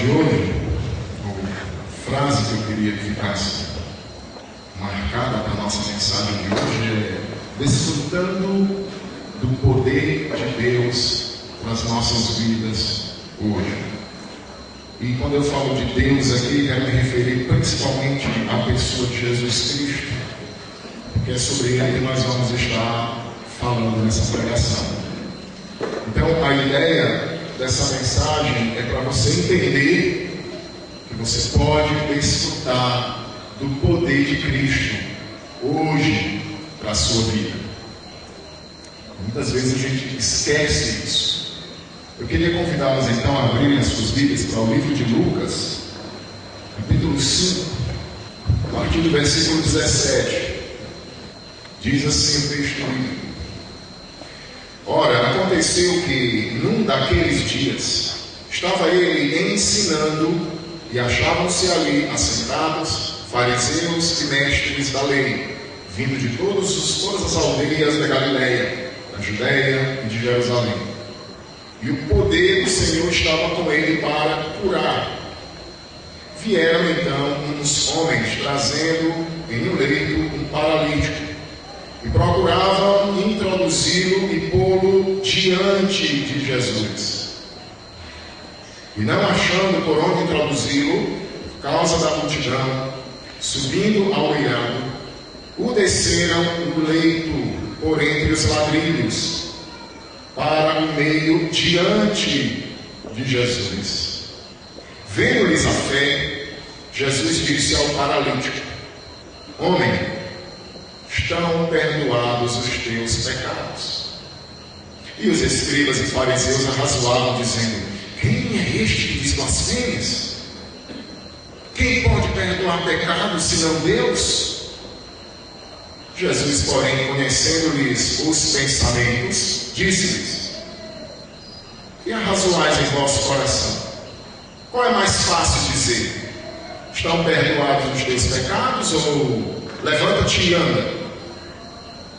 de hoje, a frase que eu queria que ficasse marcada para a nossa mensagem de hoje é: desfrutando do poder de Deus nas nossas vidas hoje. E quando eu falo de Deus aqui, quero me referir principalmente à pessoa de Jesus Cristo, porque é sobre ele que nós vamos estar falando nessa pregação. Então, a ideia dessa mensagem é para você entender que você pode desfrutar do poder de Cristo hoje para a sua vida. Muitas vezes a gente esquece isso. Eu queria convidá-los então a abrirem as suas Bíblias para o livro de Lucas, capítulo 5, a partir do versículo 17. Diz assim o texto bíblico: Ora, aconteceu que, num daqueles dias, estava ele ensinando, e achavam-se ali assentados fariseus e mestres da lei, vindo de todas as aldeias da Galileia, da Judéia e de Jerusalém. E o poder do Senhor estava com ele para curar. Vieram então uns homens trazendo em um leito um paralítico, e procuravam introduzi-lo e pô-lo diante de Jesus. E não achando por onde introduzi-lo, por causa da multidão, subindo ao eirado, o desceram no leito por entre os ladrilhos, para o meio diante de Jesus. Vendo-lhes a fé, Jesus disse ao paralítico: Homem, estão perdoados os teus pecados. E os escribas e fariseus arrazoavam, dizendo: Quem é este que diz blasfêmias? Quem pode perdoar pecados senão Deus? Jesus, porém, conhecendo-lhes os pensamentos, disse-lhes: E arrazoais em vosso coração? Qual é mais fácil dizer: Estão perdoados os teus pecados? Ou levanta-te e anda?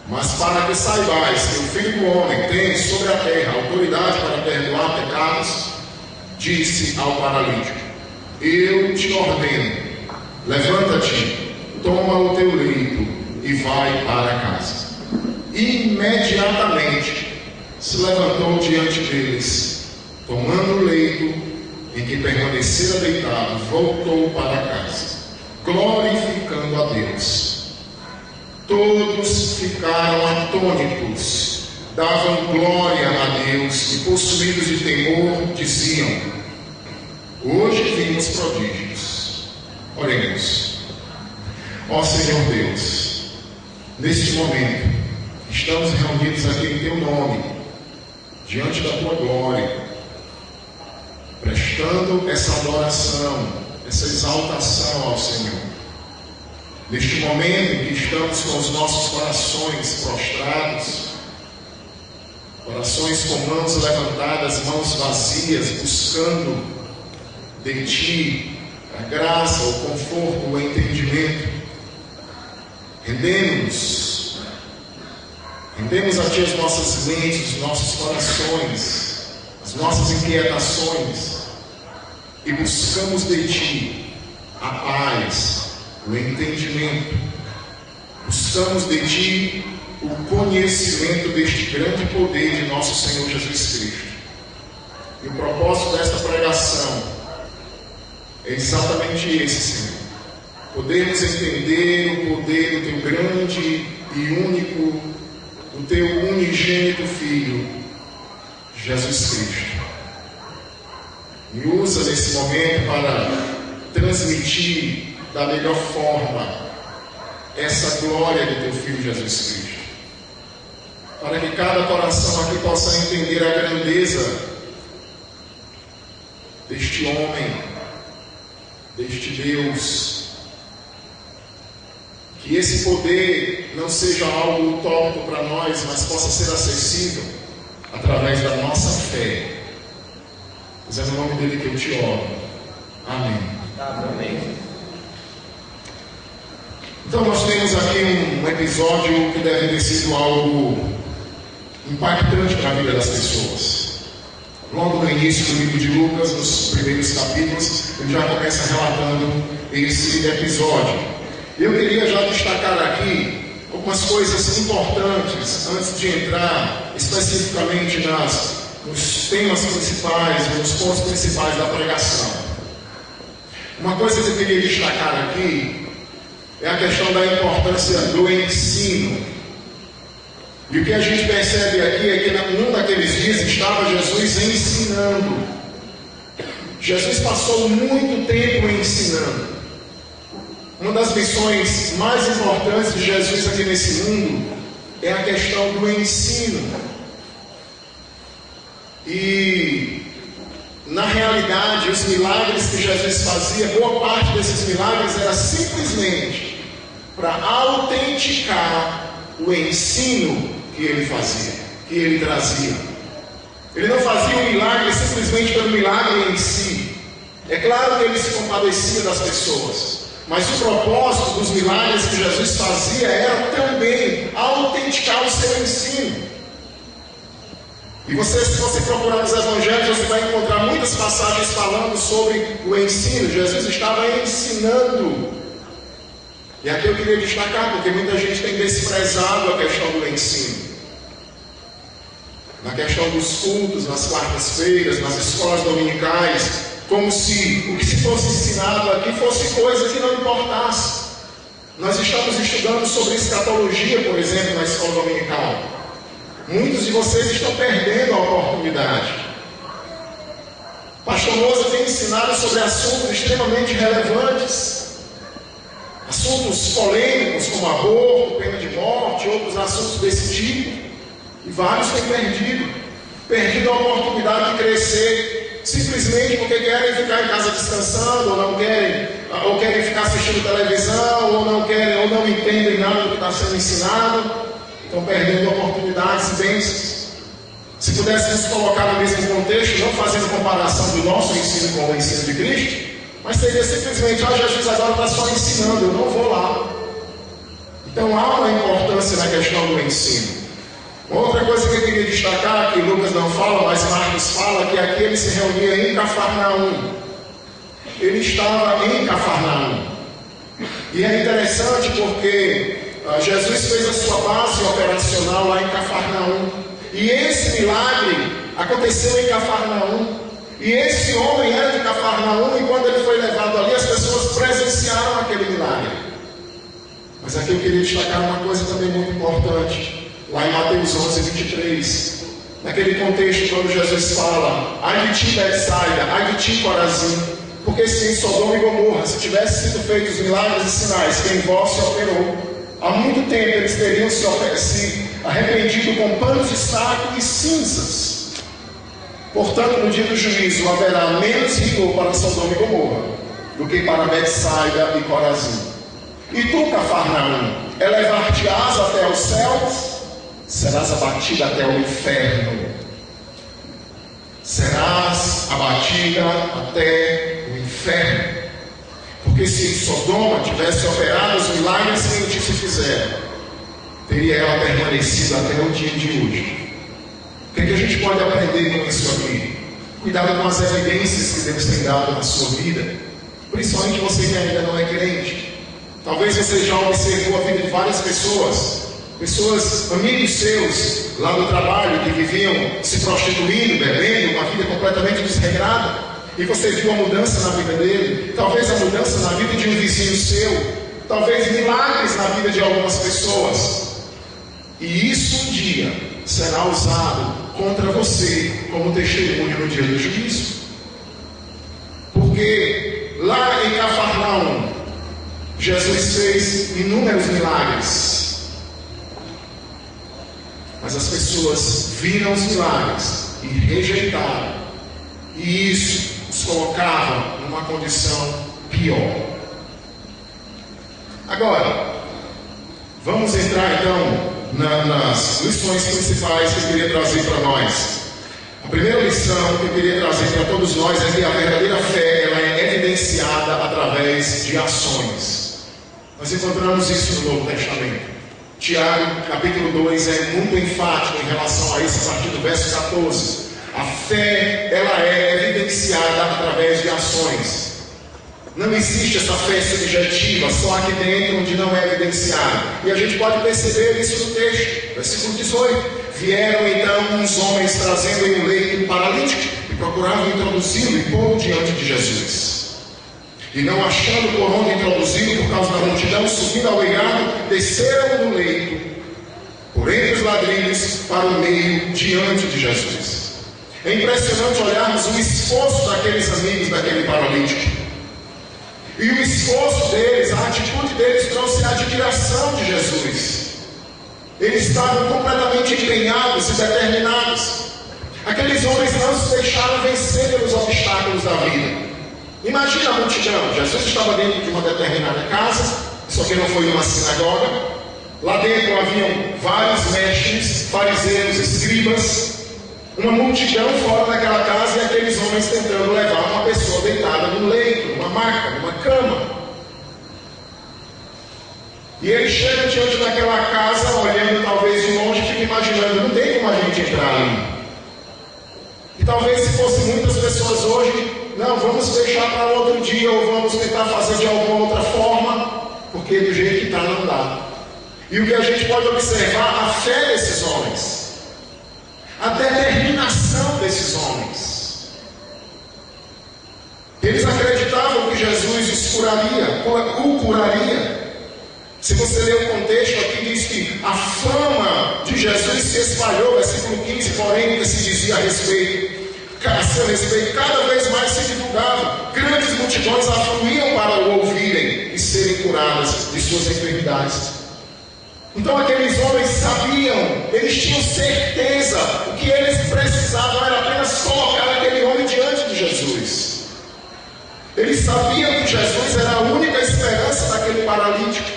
Mas para que saibais que o Filho do Homem tem sobre a terra autoridade para perdoar pecados, disse ao paralítico: Eu te ordeno, levanta-te, toma o teu leito e vai para casa. Imediatamente se levantou diante deles, tomando o leito em que permanecera deitado, voltou para casa, glorificando a Deus. Todos ficaram atônitos, davam glória a Deus e, possuídos de temor, diziam: Hoje vimos prodígios. Oremos. Ó Senhor Deus, neste momento estamos reunidos aqui em Teu nome, diante da Tua glória, prestando essa adoração, essa exaltação ao Senhor. Neste momento em que estamos com os nossos corações prostrados, corações com mãos levantadas, mãos vazias, buscando de Ti a graça, o conforto, o entendimento, rendemos a Ti as nossas mentes, os nossos corações, as nossas inquietações, e buscamos de Ti a paz, o entendimento. Buscamos de Ti o conhecimento deste grande poder de nosso Senhor Jesus Cristo. E o propósito desta pregação é exatamente esse, Senhor: podermos entender o poder do Teu grande e único, do Teu unigênito Filho, Jesus Cristo. Me usa nesse momento para transmitir da melhor forma essa glória do Teu Filho Jesus Cristo, para que cada coração aqui possa entender a grandeza deste homem, deste Deus. Que esse poder não seja algo utópico para nós, mas possa ser acessível através da nossa fé. Pois é no nome dele que eu te oro. Amém. Amém. Então nós temos aqui um episódio que deve ter sido algo impactante para a vida das pessoas. Logo no início do livro de Lucas, nos primeiros capítulos, ele já começa relatando esse episódio. Eu queria já destacar aqui algumas coisas importantes antes de entrar especificamente nos temas principais, nos pontos principais da pregação. Uma coisa que eu queria destacar aqui é a questão da importância do ensino. E o que a gente percebe aqui é que num daqueles dias estava Jesus ensinando. Jesus passou muito tempo ensinando. Uma das missões mais importantes de Jesus aqui nesse mundo é a questão do ensino. E, na realidade, os milagres que Jesus fazia, boa parte desses milagres era simplesmente para autenticar o ensino que ele fazia, que ele trazia. Ele não fazia um milagre simplesmente pelo milagre em si. É claro que ele se compadecia das pessoas, mas o propósito dos milagres que Jesus fazia era também autenticar o seu ensino. E se você procurar nos evangelhos, você vai encontrar muitas passagens falando sobre o ensino. Jesus estava ensinando. E aqui eu queria destacar, porque muita gente tem desprezado a questão do ensino. Na questão dos cultos, nas quartas-feiras, nas escolas dominicais, como se o que se fosse ensinado aqui fosse coisa que não importasse. Nós estamos estudando sobre escatologia, por exemplo, na escola dominical. Muitos de vocês estão perdendo a oportunidade. Pastor Moza tem ensinado sobre assuntos extremamente relevantes. Assuntos polêmicos como aborto, pena de morte, outros assuntos desse tipo. E vários têm perdido a oportunidade de crescer, simplesmente porque querem ficar em casa descansando, ou querem ficar assistindo televisão, ou não entendem nada do que está sendo ensinado. Estão perdendo oportunidades e bênçãos. Se pudéssemos colocar no mesmo contexto, não fazendo comparação do nosso ensino com o ensino de Cristo, mas seria simplesmente, Jesus agora está só ensinando, eu não vou lá. Então há uma importância na questão do ensino. Uma outra coisa que eu queria destacar, que Lucas não fala, mas Marcos fala, que aqui ele se reunia em Cafarnaum. Ele estava em Cafarnaum. E é interessante porque Jesus fez a sua base operacional lá em Cafarnaum. E esse milagre aconteceu em Cafarnaum. E esse homem era de Cafarnaum, e quando ele foi levado ali, as pessoas presenciaram aquele milagre. Mas aqui eu queria destacar uma coisa também muito importante. Lá em Mateus 11, 23, naquele contexto, quando Jesus fala: ai de ti, Betsaida, ai de ti, Corazim, porque se em Sodoma e Gomorra se tivessem sido feitos milagres e sinais que em vós se operou, há muito tempo eles teriam se arrependido com panos de saco e cinzas. Portanto, no dia do juízo haverá menos rigor para Sodoma e Gomorra do que para Betsaida e Corazim. E tu, Cafarnaum, elevar-te-ás até os céus? Serás abatida até o inferno. Serás abatida até o inferno. Porque se em Sodoma tivesse operado os milagres que em ti se fizeram, teria ela permanecido até o dia de hoje. O que a gente pode aprender com isso aqui? Cuidado com as evidências que Deus tem dado na sua vida, principalmente você que ainda não é crente. Talvez você já observou a vida de várias pessoas, amigos seus, lá no trabalho, que viviam se prostituindo, bebendo, uma vida completamente desregrada, e você viu a mudança na vida dele, talvez a mudança na vida de um vizinho seu, talvez milagres na vida de algumas pessoas. E isso um dia será usado contra você como testemunho no dia do juízo. Porque lá em Cafarnaum, Jesus fez inúmeros milagres. Mas as pessoas viram os milagres e rejeitaram. E isso os colocava numa condição pior. Agora, vamos entrar então nas lições principais que eu queria trazer para nós. A primeira lição que eu queria trazer para todos nós é que a verdadeira fé ela é evidenciada através de ações. Nós encontramos isso no Novo Testamento. Tiago, capítulo 2, é muito enfático em relação a isso, a partir do verso 14. A fé, ela é evidenciada através de ações. Não existe essa fé subjetiva, só aqui dentro onde não é evidenciada. E a gente pode perceber isso no texto, versículo 18. Vieram então uns homens trazendo em um leito um paralítico e procuravam introduzi-lo e pô-lo diante de Jesus. E não achando por onde introduzi-lo por causa da multidão, subindo ao eirado, desceram do leito, por entre os ladrilhos, para o meio, diante de Jesus. É impressionante olharmos o esforço daqueles amigos daquele paralítico. E o esforço deles, a atitude deles trouxe a admiração de Jesus. Eles estavam completamente empenhados e determinados. Aqueles homens não se deixaram vencer pelos obstáculos da vida. Imagina a multidão. Jesus estava dentro de uma determinada casa, só que não foi numa sinagoga. Lá dentro haviam vários mestres, fariseus, escribas. Uma multidão fora daquela casa e aqueles homens tentando levar uma pessoa deitada num leito, numa maca, numa cama. E eles chegam diante daquela casa, olhando talvez de longe, e ficam imaginando, não tem como a gente entrar ali. E talvez se fossem muitas pessoas hoje, não, vamos deixar para outro dia, ou vamos tentar fazer de alguma outra forma, porque do jeito que está não dá. E o que a gente pode observar, a fé desses homens. A determinação desses homens. Eles acreditavam que Jesus os curaria, o curaria. Se você ler o contexto aqui, diz que a fama de Jesus se espalhou, versículo 15, porém, que se dizia a seu respeito, cada vez mais se divulgava. Grandes multidões afluíam para o ouvirem e serem curadas de suas enfermidades. Então aqueles homens sabiam, eles tinham certeza, o que eles precisavam era apenas colocar aquele homem diante de Jesus. Eles sabiam que Jesus era a única esperança daquele paralítico.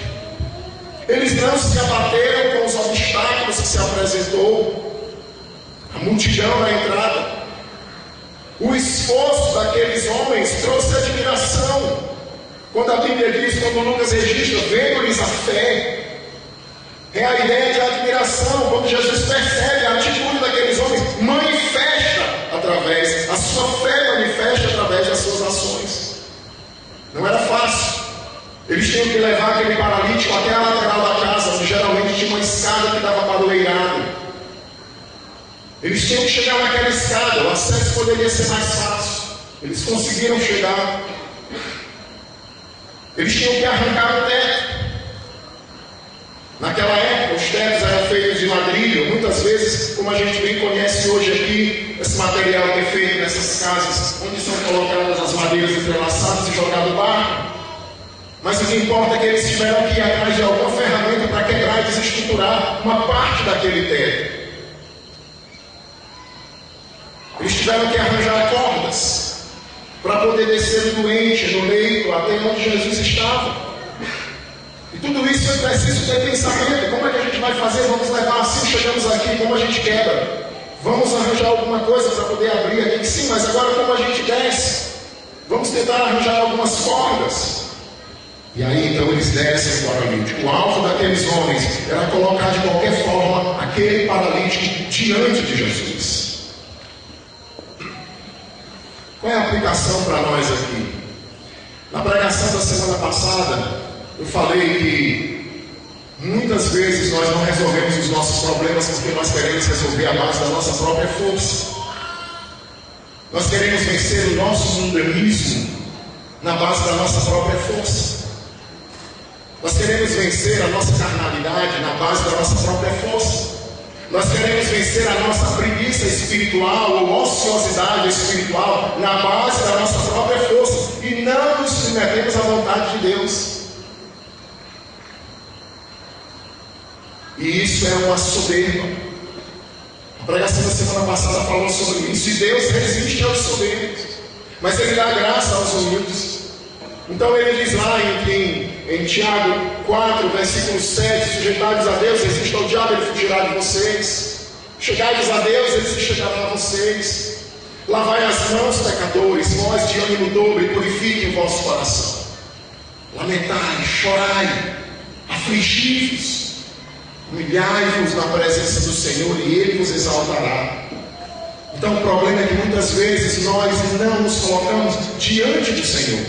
Eles não se abateram com os obstáculos que se apresentou, a multidão na entrada. O esforço daqueles homens trouxe admiração. Quando a Bíblia diz, quando Lucas registra, vendo-lhes a fé, é a ideia de admiração. Quando Jesus percebe a atitude daqueles homens, a sua fé manifesta através das suas ações. Não era fácil. Eles tinham que levar aquele paralítico até a lateral da casa, onde geralmente tinha uma escada que dava para o eirado. Eles tinham que chegar naquela escada, o acesso poderia ser mais fácil. Eles conseguiram chegar. Eles tinham que arrancar o teto. Naquela época, os tetos eram feitos de ladrilho. Muitas vezes, como a gente bem conhece hoje aqui, esse material que é feito nessas casas, onde são colocadas as madeiras entrelaçadas e jogado barro. Mas o que importa é que eles tiveram que ir atrás de alguma ferramenta para quebrar e desestruturar uma parte daquele teto. Eles tiveram que arranjar cordas para poder descer o doente no leito até onde Jesus estava. E tudo isso é preciso ter pensamento. Como é que a gente vai fazer? Vamos levar assim, chegamos aqui, como a gente quebra? Vamos arranjar alguma coisa para poder abrir aqui? Sim, mas agora como a gente desce? Vamos tentar arranjar algumas cordas. E aí então eles descem o paralítico. O alvo daqueles homens era colocar de qualquer forma aquele paralítico diante de Jesus. Qual é a aplicação para nós aqui? Na pregação da semana passada, eu falei que muitas vezes nós não resolvemos os nossos problemas porque nós queremos resolver à base da nossa própria força. Nós queremos vencer o nosso mundanismo na base da nossa própria força. Nós queremos vencer a nossa carnalidade na base da nossa própria força. Nós queremos vencer a nossa preguiça espiritual ou ociosidade espiritual na base da nossa própria força e não nos submetemos à vontade de Deus. E isso é uma soberba. A pregação da semana passada falou sobre isso. E Deus resiste aos soberbos, mas Ele dá graça aos humildes. Então Ele diz lá em Tiago 4, versículo 7, sujeitai-vos a Deus, resista ao diabo, ele fugirá de vocês. Chegai-vos a Deus, ele se chegará a vocês. Lavai as mãos, pecadores, vós de ânimo dobre, purifiquem o vosso coração. Lamentai, chorai, afligi-vos, humilhai-vos na presença do Senhor e Ele vos exaltará. Então o problema é que muitas vezes nós não nos colocamos diante do Senhor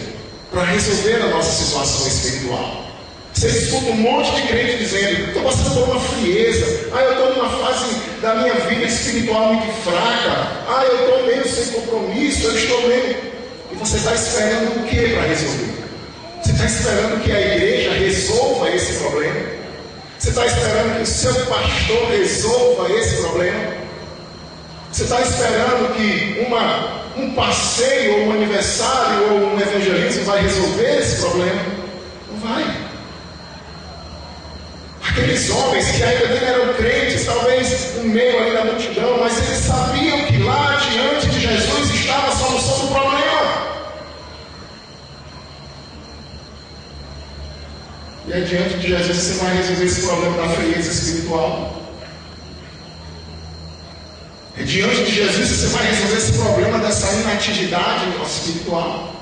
para resolver a nossa situação espiritual. Você escuta um monte de crente dizendo: estou passando por uma frieza, eu estou numa fase da minha vida espiritual muito fraca, eu estou meio sem compromisso, eu estou meio... E você está esperando o que para resolver? Você está esperando que a igreja resolva esse problema? Você está esperando que o seu pastor resolva esse problema? Você está esperando que um passeio, ou um aniversário, ou um evangelismo vai resolver esse problema? Não vai. Aqueles homens que ainda nem eram crentes, talvez no meio ali da multidão, mas eles sabiam que lá diante de Jesus estava a solução do problema. E aí, diante de Jesus você vai resolver esse problema da frieza espiritual. E diante de Jesus você vai resolver esse problema dessa inatividade espiritual.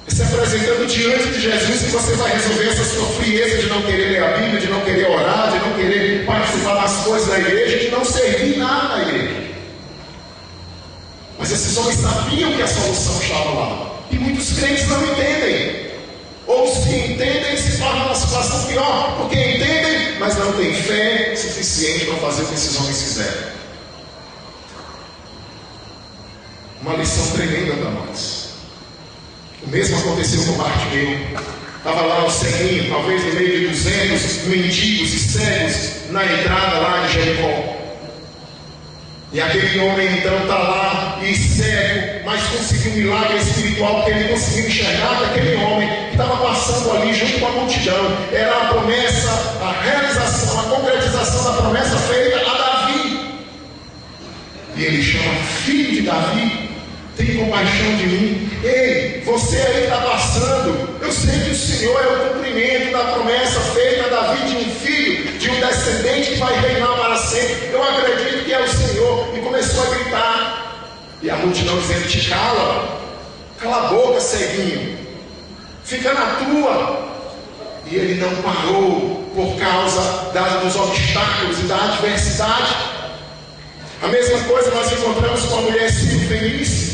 Se apresentando diante de Jesus, que você vai resolver essa sua frieza de não querer ler a Bíblia, de não querer orar, de não querer participar das coisas da igreja, de não servir nada na igreja. Mas esses homens sabiam que a solução estava lá. E muitos crentes não entendem. Ou se entendem, se tornam uma situação pior, porque entendem, mas não têm fé suficiente para fazer o que esses homens fizeram. Uma lição tremenda para nós. O mesmo aconteceu com Bartimeu. Estava lá o ceguinho, talvez no meio de 200 mendigos e cegos, na entrada lá de Jericó. E aquele homem então está lá e cego, mas conseguiu um milagre espiritual, porque ele conseguiu enxergar que aquele homem que estava passando ali junto com a multidão era a promessa, a realização, a concretização da promessa feita a Davi. E ele chama: filho de Davi, tem compaixão de mim. Ei, você aí está passando, eu sei que o Senhor é o cumprimento da promessa feita a Davi de um filho, de um descendente que vai reinar para sempre. Eu acredito que é o Senhor. E começou a gritar. E a multidão dizendo: te cala a boca, ceguinho, fica na tua. E ele não parou por causa dos obstáculos e da adversidade. A mesma coisa nós encontramos com a mulher Sírio-Fenícia.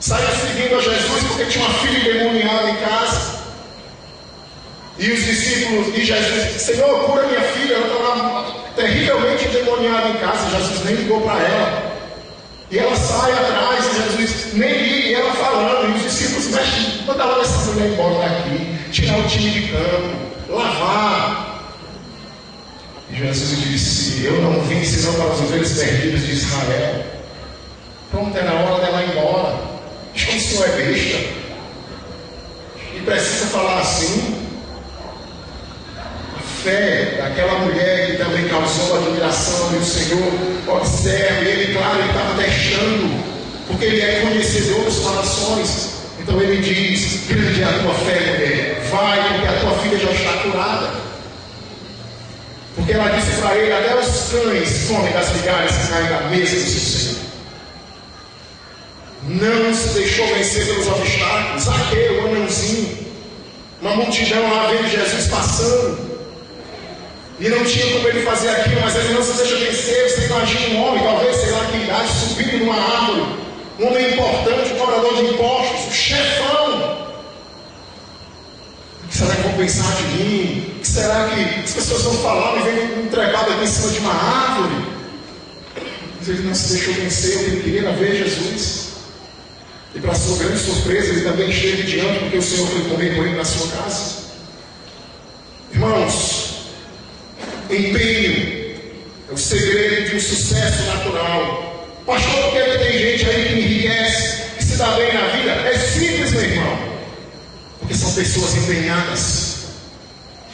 Saiu seguindo a Jesus porque tinha uma filha endemoniada em casa. E os discípulos de Jesus disse: Senhor, cura minha filha, ela estava terrivelmente endemoniada em casa. Jesus nem ligou para ela. E ela sai atrás, e Jesus nem liga, e ela falando. E os discípulos: mestre, manda logo essa mulher embora daqui, tirar o time de campo, lavar. E Jesus disse: eu não vim senão para as ovelhas perdidas de Israel. Pronto, era a hora dela ir embora. Diz que o Senhor é besta e precisa falar assim. A fé daquela mulher que também causou admiração do Senhor. Observe, ele, claro, ele estava testando, porque ele é conhecedor dos corações. Então ele diz: grande é a tua fé, mulher, vai, porque a tua filha já está curada. Porque ela disse para ele: até os cães comem das migalhas que caem da mesa do seu Senhor. Não se deixou vencer pelos obstáculos. Zaqueu, o anãozinho, uma multidão lá vendo Jesus passando, e não tinha como ele fazer aquilo, mas ele não se deixa vencer. Você imagina um homem, talvez, sei lá que idade, subindo numa árvore, um homem importante, um cobrador de impostos, o chefão. O que será que vão pensar de mim? O que será que as pessoas vão falar? Me vem entregado aqui em cima de uma árvore. Mas ele não se deixou vencer, o que ele queria era ver Jesus. E para sua grande surpresa, ele também esteve diante, porque o Senhor foi comer com ele na sua casa. Irmãos, empenho é o segredo de um sucesso natural. Pastor, por que tem gente aí que enriquece, que se dá bem na vida? É simples, meu irmão. Porque são pessoas empenhadas.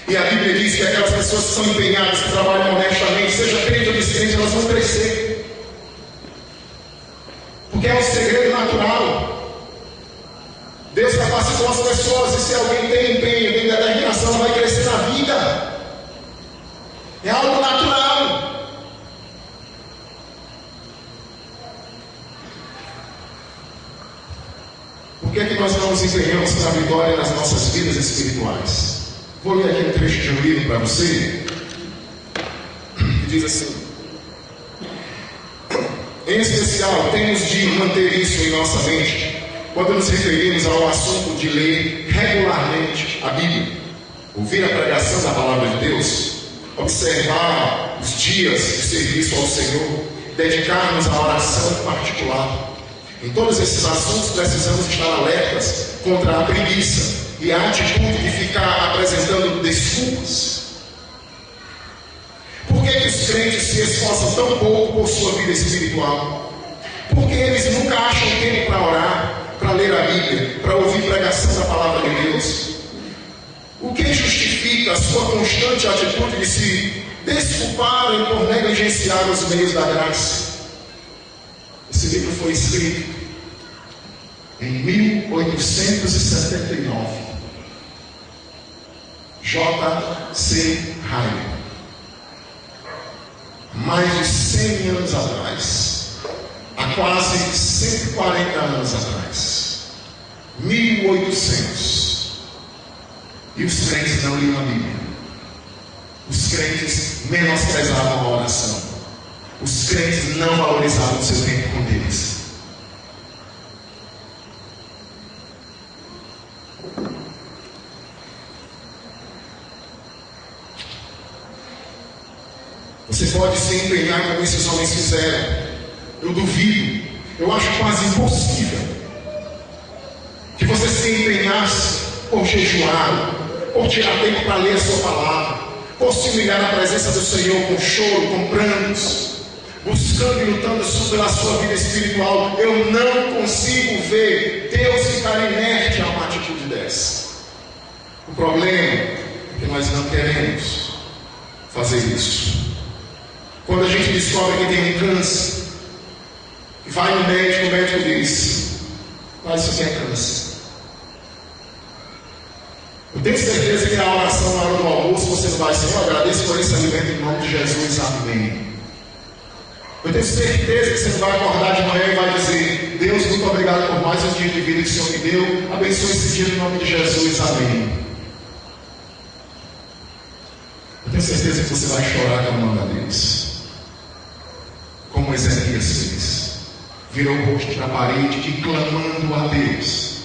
E a Bíblia diz que aquelas pessoas que são empenhadas, que trabalham honestamente, seja crente ou descrente, elas vão crescer. Porque é um segredo natural. Deus capacitou as pessoas, e se alguém tem empenho, tem determinação, ela vai crescer na vida. É algo natural. Por que é que nós não nos empenhamos para a vitória nas nossas vidas espirituais? Vou ler aqui um trecho de um livro para você, que diz assim: Em especial, temos de manter isso em nossa mente quando nos referimos ao assunto de ler regularmente a Bíblia, ouvir a pregação da Palavra de Deus, observar os dias de serviço ao Senhor, dedicar-nos à oração em particular. Em todos esses assuntos precisamos estar alertas contra a preguiça e a atitude de ficar apresentando desculpas. Por que os crentes se esforçam tão pouco por sua vida espiritual? Porque eles nunca acham tempo para orar, para ler a Bíblia, para ouvir pregação da Palavra de Deus. O que justifica a sua constante atitude de se desculparem por negligenciar os meios da graça? Esse livro foi escrito em 1879. J.C. Ryle. Mais de 100 anos atrás, há quase 140 anos atrás, 1800. E os crentes não liam a Bíblia. Os crentes menosprezavam a oração. Os crentes não valorizavam o seu tempo com Deus. Você pode se empenhar como esses homens fizeram. Eu duvido, eu acho quase impossível que você se empenhasse por jejuar, por tirar tempo para ler a sua palavra, por se humilhar na presença do Senhor com choro, com prantos, buscando e lutando pela sua vida espiritual. Eu não consigo ver Deus ficar inerte a uma atitude dessa. O problema é que nós não queremos fazer isso. Quando a gente descobre que tem um câncer, vai no médico, o médico diz: mas isso aqui é câncer. Eu tenho certeza que a oração na hora do almoço você não vai: Senhor, agradeço por esse alimento em nome de Jesus, amém. Eu tenho certeza que você não vai acordar de manhã e vai dizer: Deus, muito obrigado por mais um dia de vida que o Senhor me deu, abençoe esse dia em nome de Jesus, amém. Eu tenho certeza que você vai chorar clamando a Deus, como Ezequias fez. Virou o rosto para a parede e, clamando a Deus,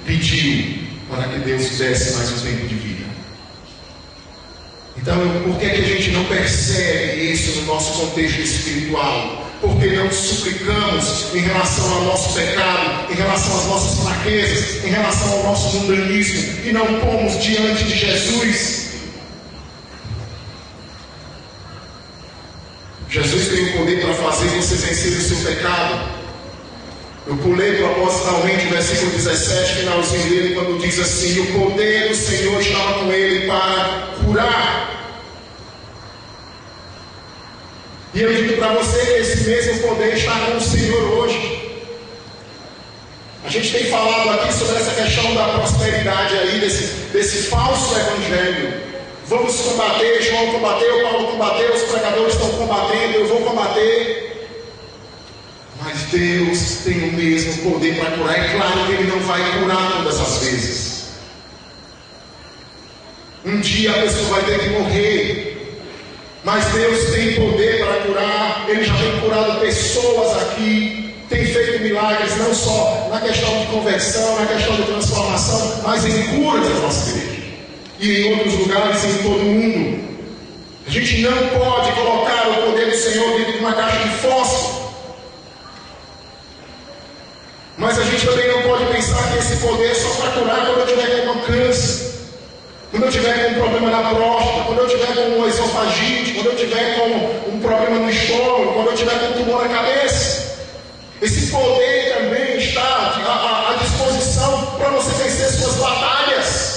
pediu para que Deus desse mais um tempo de vida. Então, por que a gente não percebe isso no nosso contexto espiritual? Porque não suplicamos em relação ao nosso pecado, em relação às nossas fraquezas, em relação ao nosso mundanismo, e não pomos diante de Jesus. Jesus tem o poder para fazer você vencer o seu pecado. Eu pulei propositalmente o versículo 17, finalzinho dele, quando diz assim: o poder do Senhor estava com ele para curar. E eu digo para você que esse mesmo poder está com o Senhor hoje. A gente tem falado aqui sobre essa questão da prosperidade aí, desse falso evangelho. Vamos combater, João combateu, Paulo combateu, os pregadores estão combatendo, eu vou combater. Mas Deus tem o mesmo poder para curar. É claro que Ele não vai curar todas as vezes. Um dia a pessoa vai ter que morrer, mas Deus tem poder para curar. Ele já tem curado pessoas aqui, tem feito milagres, não só na questão de conversão, na questão de transformação, mas em curas da nossa igreja e em outros lugares em todo o mundo. A gente não pode colocar o poder do Senhor dentro de uma caixa de fósforo. Mas a gente também não pode pensar que esse poder é só para curar quando eu tiver com um câncer, quando eu tiver com um problema na próstata, quando eu tiver com uma esofagite, quando eu tiver com um problema no estômago, quando eu tiver com um tumor na cabeça. Esse poder também está à disposição para você vencer suas batalhas.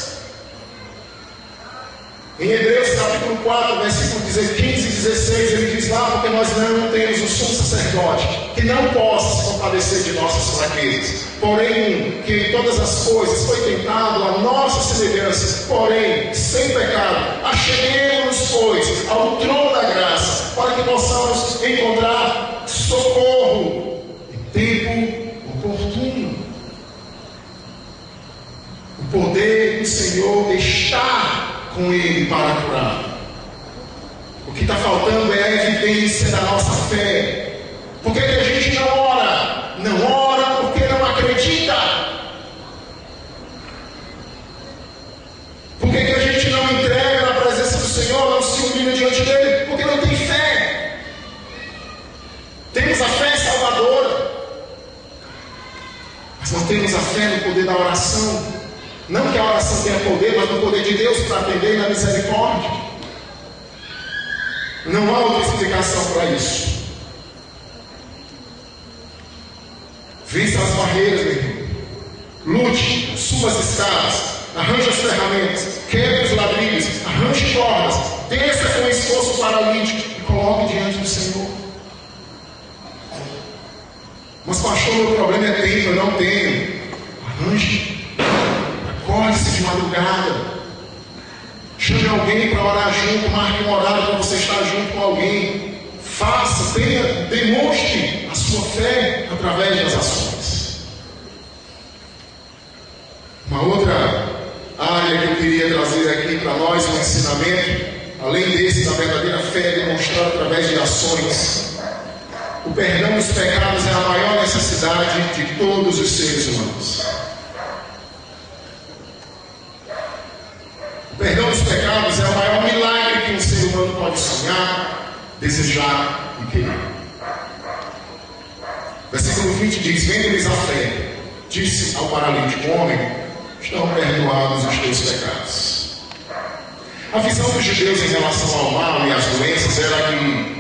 Em Hebreus capítulo 4, versículo 15 e 16, ele diz lá: porque nós não temos um sumo sacerdote que não possa se compadecer de nossas fraquezas, porém que em todas as coisas foi tentado a nossa semelhança, porém sem pecado. Acheguemos-nos, pois, ao trono da graça, para que possamos encontrar socorro em tempo oportuno. O poder do Senhor está com Ele para curar. O que está faltando é a evidência da nossa fé, Por que a gente não ora? Não ora porque não acredita. Por que a gente não entrega na presença do Senhor, não se humilha diante dele? Porque não tem fé. Temos a fé salvadora, mas não temos a fé no poder da oração. Não que a oração tenha poder, mas no poder de Deus para atender na misericórdia. Não há outra explicação para isso. Vença as barreiras, meu irmão. Lute, suba as escadas, arranje as ferramentas, quebre os ladrilhos, arranje cordas, desça com esforço paralítico e coloque diante do Senhor. Mas pastor, meu problema é tempo, eu não tenho. Arranje. Acorde-se de madrugada. Chame alguém para orar junto, marque um horário para você estar junto com alguém. Faça, demonstre a sua fé através das ações. Uma outra área que eu queria trazer aqui para nós, um ensinamento, além desse da verdadeira fé demonstrada através de ações. O perdão dos pecados é a maior necessidade de todos os seres humanos. O perdão dos pecados é o maior milagre que um ser humano pode sonhar, desejar e querer. Versículo 20 diz: vendo-lhes a fé, disse ao paralítico: homem, estão perdoados os teus pecados. A visão dos judeus em relação ao mal e às doenças era que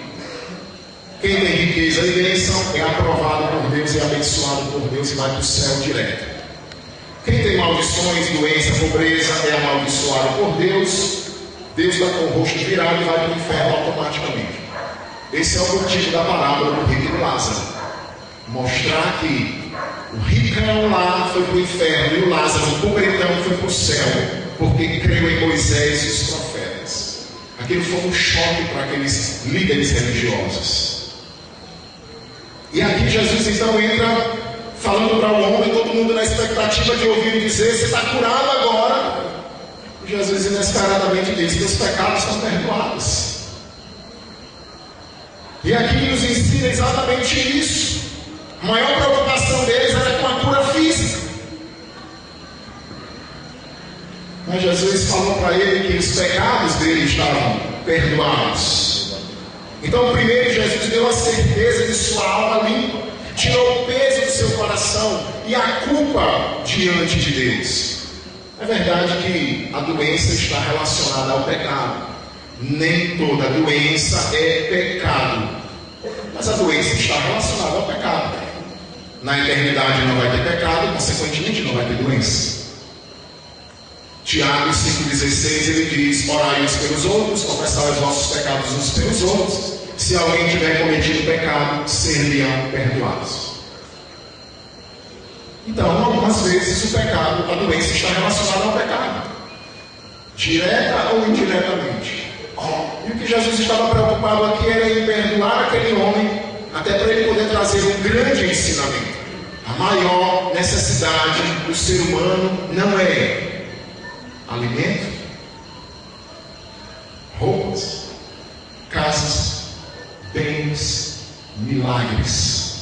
quem tem riqueza e bênção é aprovado por Deus e abençoado por Deus e vai para o céu direto. Quem tem maldições, doença, pobreza é amaldiçoado por Deus. Deus dá com o rosto virado e vai para o inferno automaticamente. Esse é o motivo da parábola do rico e do Lázaro. Mostrar que o ricão lá foi para o inferno e o Lázaro, o pobretão, foi para o céu, porque creu em Moisés e os profetas. Aquilo foi um choque para aqueles líderes religiosos. E aqui Jesus então entra falando para o homem, todo mundo na expectativa de ouvir dizer: você está curado agora. Jesus inesperadamente diz: teus pecados estão perdoados. E aqui nos ensina exatamente isso. A maior preocupação deles era com a cura física. Mas Jesus falou para ele que os pecados dele estavam perdoados. Então, primeiro, Jesus deu a certeza de sua alma limpa, tirou o peso do seu coração e a culpa diante de Deus. É verdade que a doença está relacionada ao pecado. Nem toda doença é pecado, mas a doença está relacionada ao pecado. Na eternidade não vai ter pecado, consequentemente não vai ter doença. Tiago 5,16 ele diz: orai uns pelos outros, confessai os vossos pecados uns pelos outros. Se alguém tiver cometido pecado, ser-lhe-ão perdoados. Então, algumas vezes o pecado, a doença está relacionada ao pecado, direta ou indiretamente. E o que Jesus estava preocupado aqui era em perdoar aquele homem, até para ele poder trazer um grande ensinamento. A maior necessidade do ser humano não é alimento, roupas, casas, bens, milagres.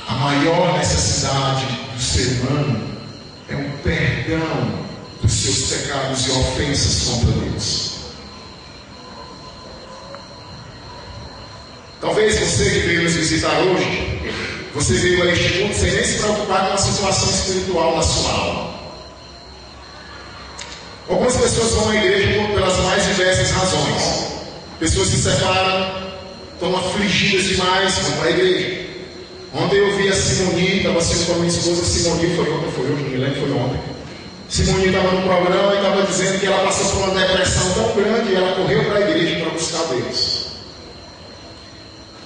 A maior necessidade do ser humano é o perdão dos seus pecados e ofensas contra Deus. Talvez você que veio nos visitar hoje, você veio a este mundo sem nem se preocupar com a situação espiritual na sua alma. Algumas pessoas vão à igreja pelas mais diversas razões. Pessoas se separam, estão afligidas demais, vão para a igreja. Ontem eu vi a Simoni, estava assistindo com a minha esposa. Simoni foi ontem, foi hoje, não me lembro, foi ontem. Simoni estava no programa e estava dizendo que ela passou por uma depressão tão grande e ela correu para a igreja para buscar Deus.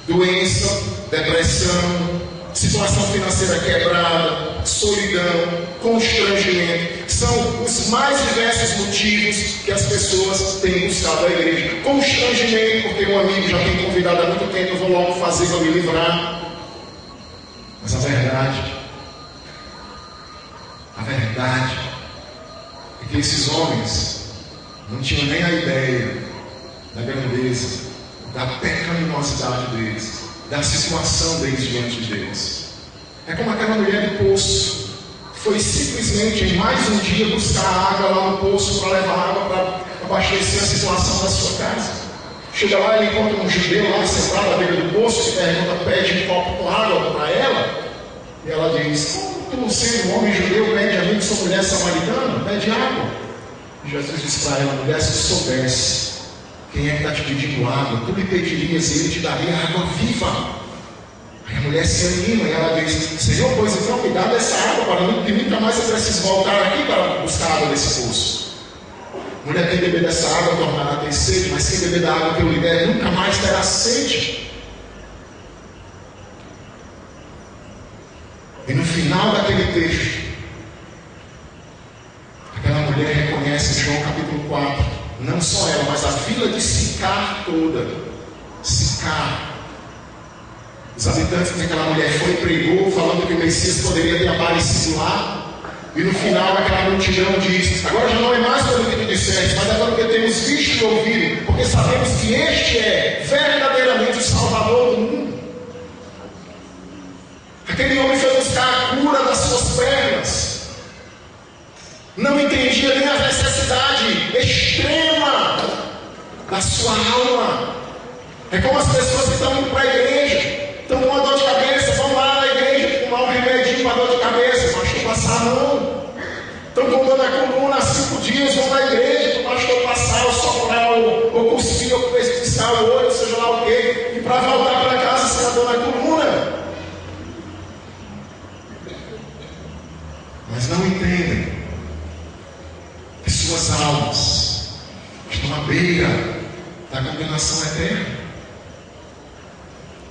Doença, depressão, situação financeira quebrada, solidão, constrangimento, são os mais diversos motivos que as pessoas têm buscado a igreja. Constrangimento, porque um amigo já tem convidado há muito tempo, eu vou logo fazer para me livrar. Mas a verdade é que esses homens não tinham nem a ideia da grandeza, da pecaminosidade deles, da situação deles diante de Deus. É como aquela mulher do poço. Foi simplesmente em mais um dia buscar água lá no poço para levar água para abastecer a situação da sua casa. Chega lá e encontra um judeu lá sentado à beira do poço, se pergunta, pede um copo com água para ela. E ela diz: como tu, sendo um homem judeu, pede a mim que sou mulher samaritana? Pede água. E Jesus disse para ela: mulher, se tu soubesse quem é que está te pedindo água, tu lhe pedirias e ele te daria água viva. Aí a mulher se anima e ela diz: Senhor, pois então me dá dessa água para que nunca mais eu precise voltar aqui para buscar água desse poço. Mulher, quem beber dessa água tornará a ter sede, mas quem beber da água que eu lhe der nunca mais terá sede. E no final daquele texto, aquela mulher reconhece em João capítulo 4, não só ela, mas a vila de Sicar toda. Sicar. Os habitantes daquela mulher foi e pregou, falando que o Messias poderia ter aparecido lá. E no final aquela multidão diz: agora já não é mais pelo que tu disseste, mas é pelo que temos visto e ouvido, porque sabemos que este é verdadeiramente o Salvador do mundo. Aquele homem foi buscar a cura das suas pernas. Não entendia nem a necessidade extrema da sua alma. É como as pessoas que estão indo para a igreja, estão com uma dor de cabeça, vão lá na igreja tomar um remedinho para dor de cabeça, o pastor passar a mão. Estão com dor na coluna há 5 dias, vão na igreja, o pastor passar, ou soprar, ou cuspir, ou piscar o olho, seja lá o quê, e para voltar para casa sem a dor na coluna. Mas não entendem que suas almas estão à beira da condenação eterna.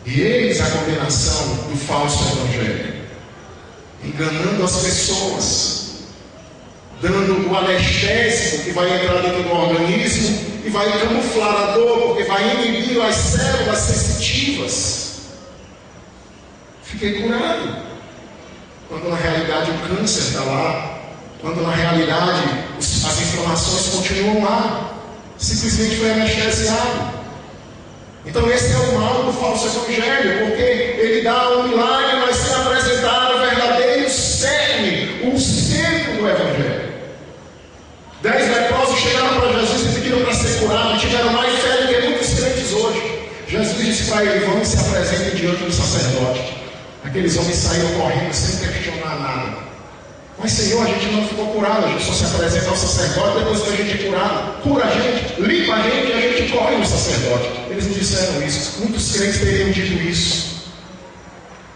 E eis a condenação do falso evangelho, enganando as pessoas, dando o anestésico que vai entrar dentro do organismo e vai camuflar a dor, porque vai inibir as células sensitivas. Fiquei curado, quando na realidade o câncer está lá, quando na realidade as inflamações continuam lá, simplesmente foi anestesiado. Então esse é o mal do falso evangelho, porque ele dá um milagre, mas sem apresentar o verdadeiro cerne, o centro do evangelho. 10 leprosos chegaram para Jesus e pediram para ser curado, tiveram mais fé do que muitos crentes hoje. Jesus disse para eles: vão e se apresentem diante do sacerdote. Aqueles homens saíram correndo sem questionar nada. Mas Senhor, a gente não ficou curado, a gente só se apresenta ao sacerdote depois que a gente é curado. Cura a gente, limpa a gente e a gente corre no sacerdote. Eles não disseram isso. Muitos crentes teriam dito isso.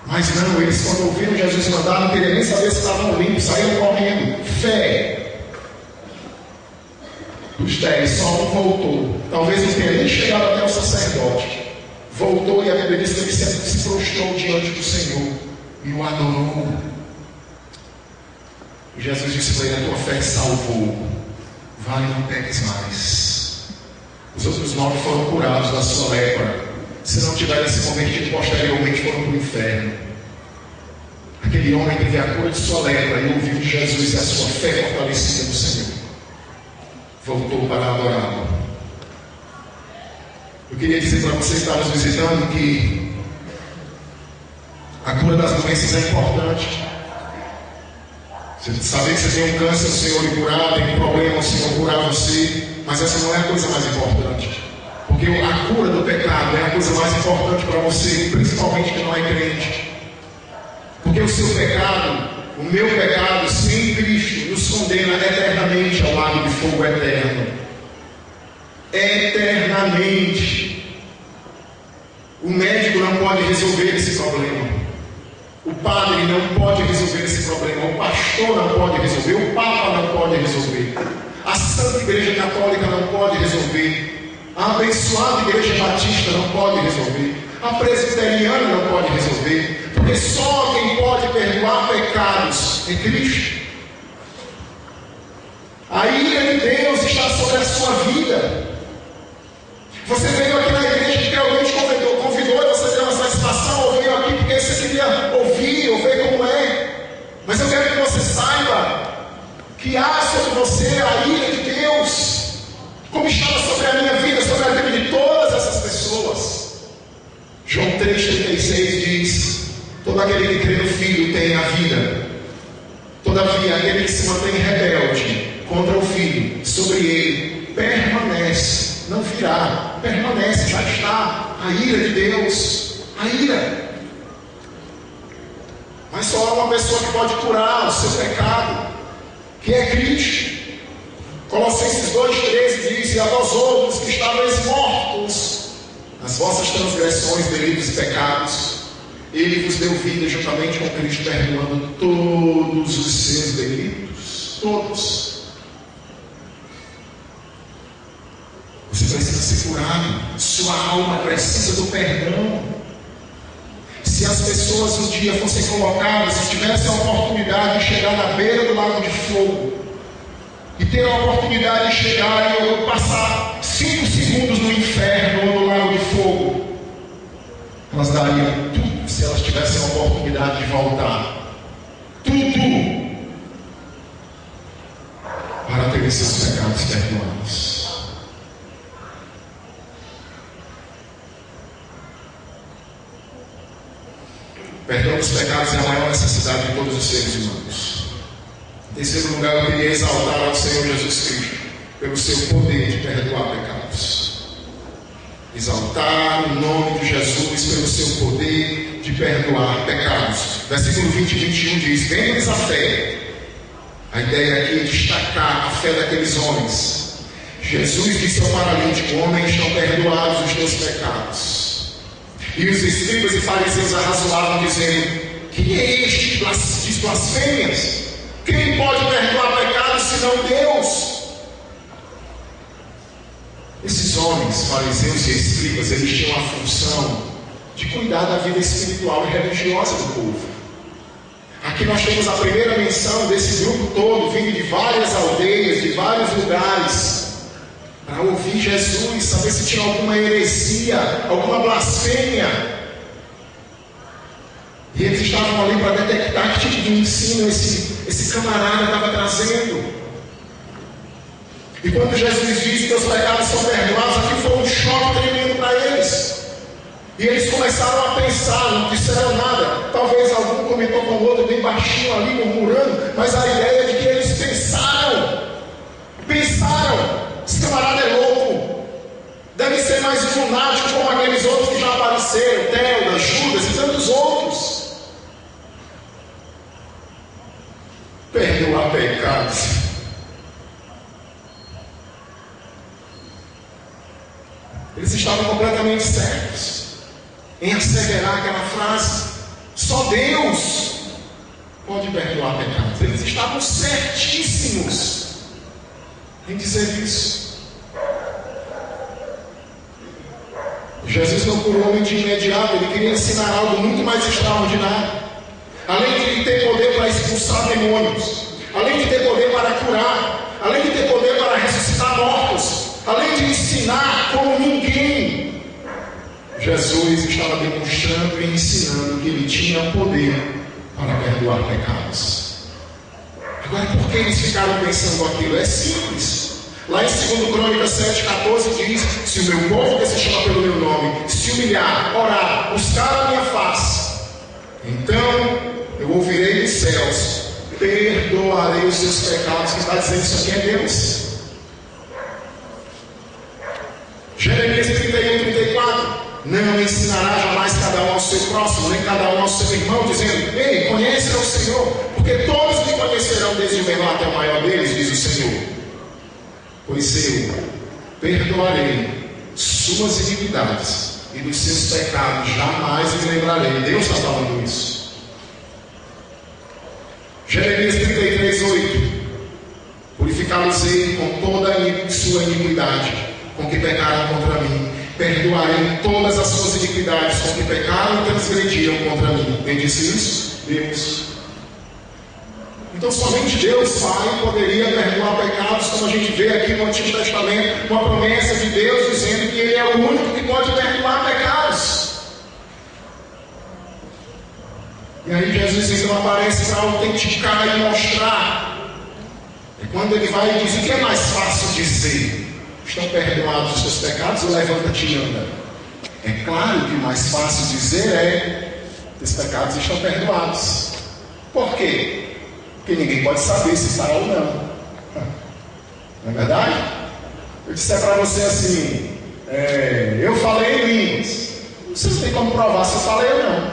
Mas não, eles quando ouviram Jesus mandar, não queriam nem saber se estavam limpos, saíram correndo. Fé. Dos 10, só um voltou. Talvez não tenha nem chegado até o sacerdote. Voltou e a Bíblia diz que ele se prostrou diante do Senhor e o adorou. E Jesus disse para ele: a tua fé te salvou, vai e não peques mais. Os outros 9 foram curados da sua lepra. Se não tiverem se convertido posteriormente, foram para o inferno. Aquele homem teve a cura de sua lepra e ouviu de Jesus e a sua fé fortalecida no Senhor. Voltou para adorá-lo. Eu queria dizer para você que está nos visitando que a cura das doenças é importante. Você saber que você tem um câncer, o Senhor lhe curar, tem um problema, o Senhor curar você, mas essa não é a coisa mais importante. Porque a cura do pecado é a coisa mais importante para você, principalmente que não é crente. Porque o seu pecado, o meu pecado, sem Cristo, nos condena eternamente ao lago de fogo eterno. Eternamente. O médico não pode resolver esse problema. O padre não pode resolver esse problema. O pastor não pode resolver. O Papa não pode resolver. A Santa Igreja Católica não pode resolver. A abençoada Igreja Batista não pode resolver. A presbiteriana não pode resolver. Porque só quem pode perdoar pecados é Cristo. A ira de Deus está sobre a sua vida. Você veio aqui na igreja porque alguém te convidou e você deu uma satisfação, ou veio aqui porque você queria ouvir ou ver como é. Mas eu quero que você saiba que há sobre você a ira de Deus, como estava sobre a minha vida, sobre a vida de todas essas pessoas. João 3,36 diz: todo aquele que crê no Filho tem a vida. Todavia, aquele que se mantém rebelde contra o Filho, sobre ele permanece, não virá, permanece, já está a ira de Deus, a ira. Mas só há uma pessoa que pode curar o seu pecado, que é Cristo. Colossenses 2,13 diz: e a vós outros que estáveis mortos nas vossas transgressões, delitos e pecados, Ele vos deu vida juntamente com Cristo, perdoando todos os seus delitos. Todos. Você precisa ser curado. Sua alma precisa do perdão. Se as pessoas um dia fossem colocadas, se tivessem a oportunidade de chegar na beira do lago de fogo, e ter a oportunidade de chegar e passar 5 segundos no inferno ou no lago de fogo, elas dariam tudo se elas tivessem a oportunidade de voltar. Tudo para ter seus pecados perdoados. Perdão dos pecados é a maior necessidade de todos os seres humanos. Em terceiro lugar, eu queria exaltar ao Senhor Jesus Cristo pelo seu poder de perdoar pecados. Exaltar o nome de Jesus pelo seu poder de perdoar pecados. Versículo 20 e 21 diz: vem-lhes a fé. A ideia aqui é destacar a fé daqueles homens. Jesus disse ao paralítico: homem, estão perdoados os teus pecados. E os escribas e fariseus arrazoavam, dizendo: quem é este que diz blasfêmias? Quem pode perdoar pecados senão Deus? Esses homens, fariseus e escribas, eles tinham a função de cuidar da vida espiritual e religiosa do povo. Aqui nós temos a primeira menção desse grupo todo, vindo de várias aldeias, de vários lugares, para ouvir Jesus, saber se tinha alguma heresia, alguma blasfêmia. E eles estavam ali para detectar que tipo de ensino esse camarada estava trazendo. E quando Jesus disse que os pecados são perdoados, aqui foi um choque tremendo para eles. E eles começaram a pensar, não disseram nada. Talvez algum comentou com o outro bem baixinho ali, murmurando, mas a ideia é de que eles pensaram, esse camarada é louco, deve ser mais um lunático como aqueles outros que já apareceram, Teudas, Judas e tantos outros. Perdoar pecados. Eles estavam completamente certos em asseverar aquela frase: só Deus pode perdoar pecados. Eles estavam certíssimos em dizer isso. Jesus não curou o homem de imediato, ele queria ensinar algo muito mais extraordinário. Além de ter poder para expulsar demônios, além de ter poder para curar, além de ter poder para ressuscitar mortos, além de ensinar como ninguém, Jesus estava demonstrando e ensinando que ele tinha poder para perdoar pecados. Agora, por que eles ficaram pensando aquilo? É simples. Lá em 2 Crônicas 7,14 diz: se o meu povo que se chama pelo meu nome se humilhar, orar, buscar a minha face, então eu ouvirei dos céus, perdoarei os seus pecados. Quem está dizendo isso aqui é Deus. Jeremias 31:34: não ensinará jamais cada um ao seu próximo, nem cada um ao seu irmão, dizendo: ei, conhece o Senhor, porque todos me conhecerão, desde o menor até o maior deles, diz o Senhor. Pois eu perdoarei suas iniquidades, e dos seus pecados jamais me lembrarei. Deus está falando isso. Jeremias 33:8: purificá-los-ei com toda a sua iniquidade, com que pecaram contra mim. Perdoarei todas as suas iniquidades, com que pecaram e transgrediram contra mim. Quem disse isso? Deus. Então somente Deus, Pai, poderia perdoar pecados, como a gente vê aqui no Antigo Testamento, uma promessa de Deus dizendo que Ele é o único que pode perdoar pecados. E aí Jesus então aparece para autenticar e mostrar. E quando ele vai e diz: o que é mais fácil dizer? Estão perdoados os teus pecados, ou levanta-te e anda? É claro que o mais fácil dizer é: os pecados estão perdoados. Por quê? Porque ninguém pode saber se está ou não. Não é verdade? Eu disser para você assim: eu falei em línguas. Você não tem como provar se eu falei ou não.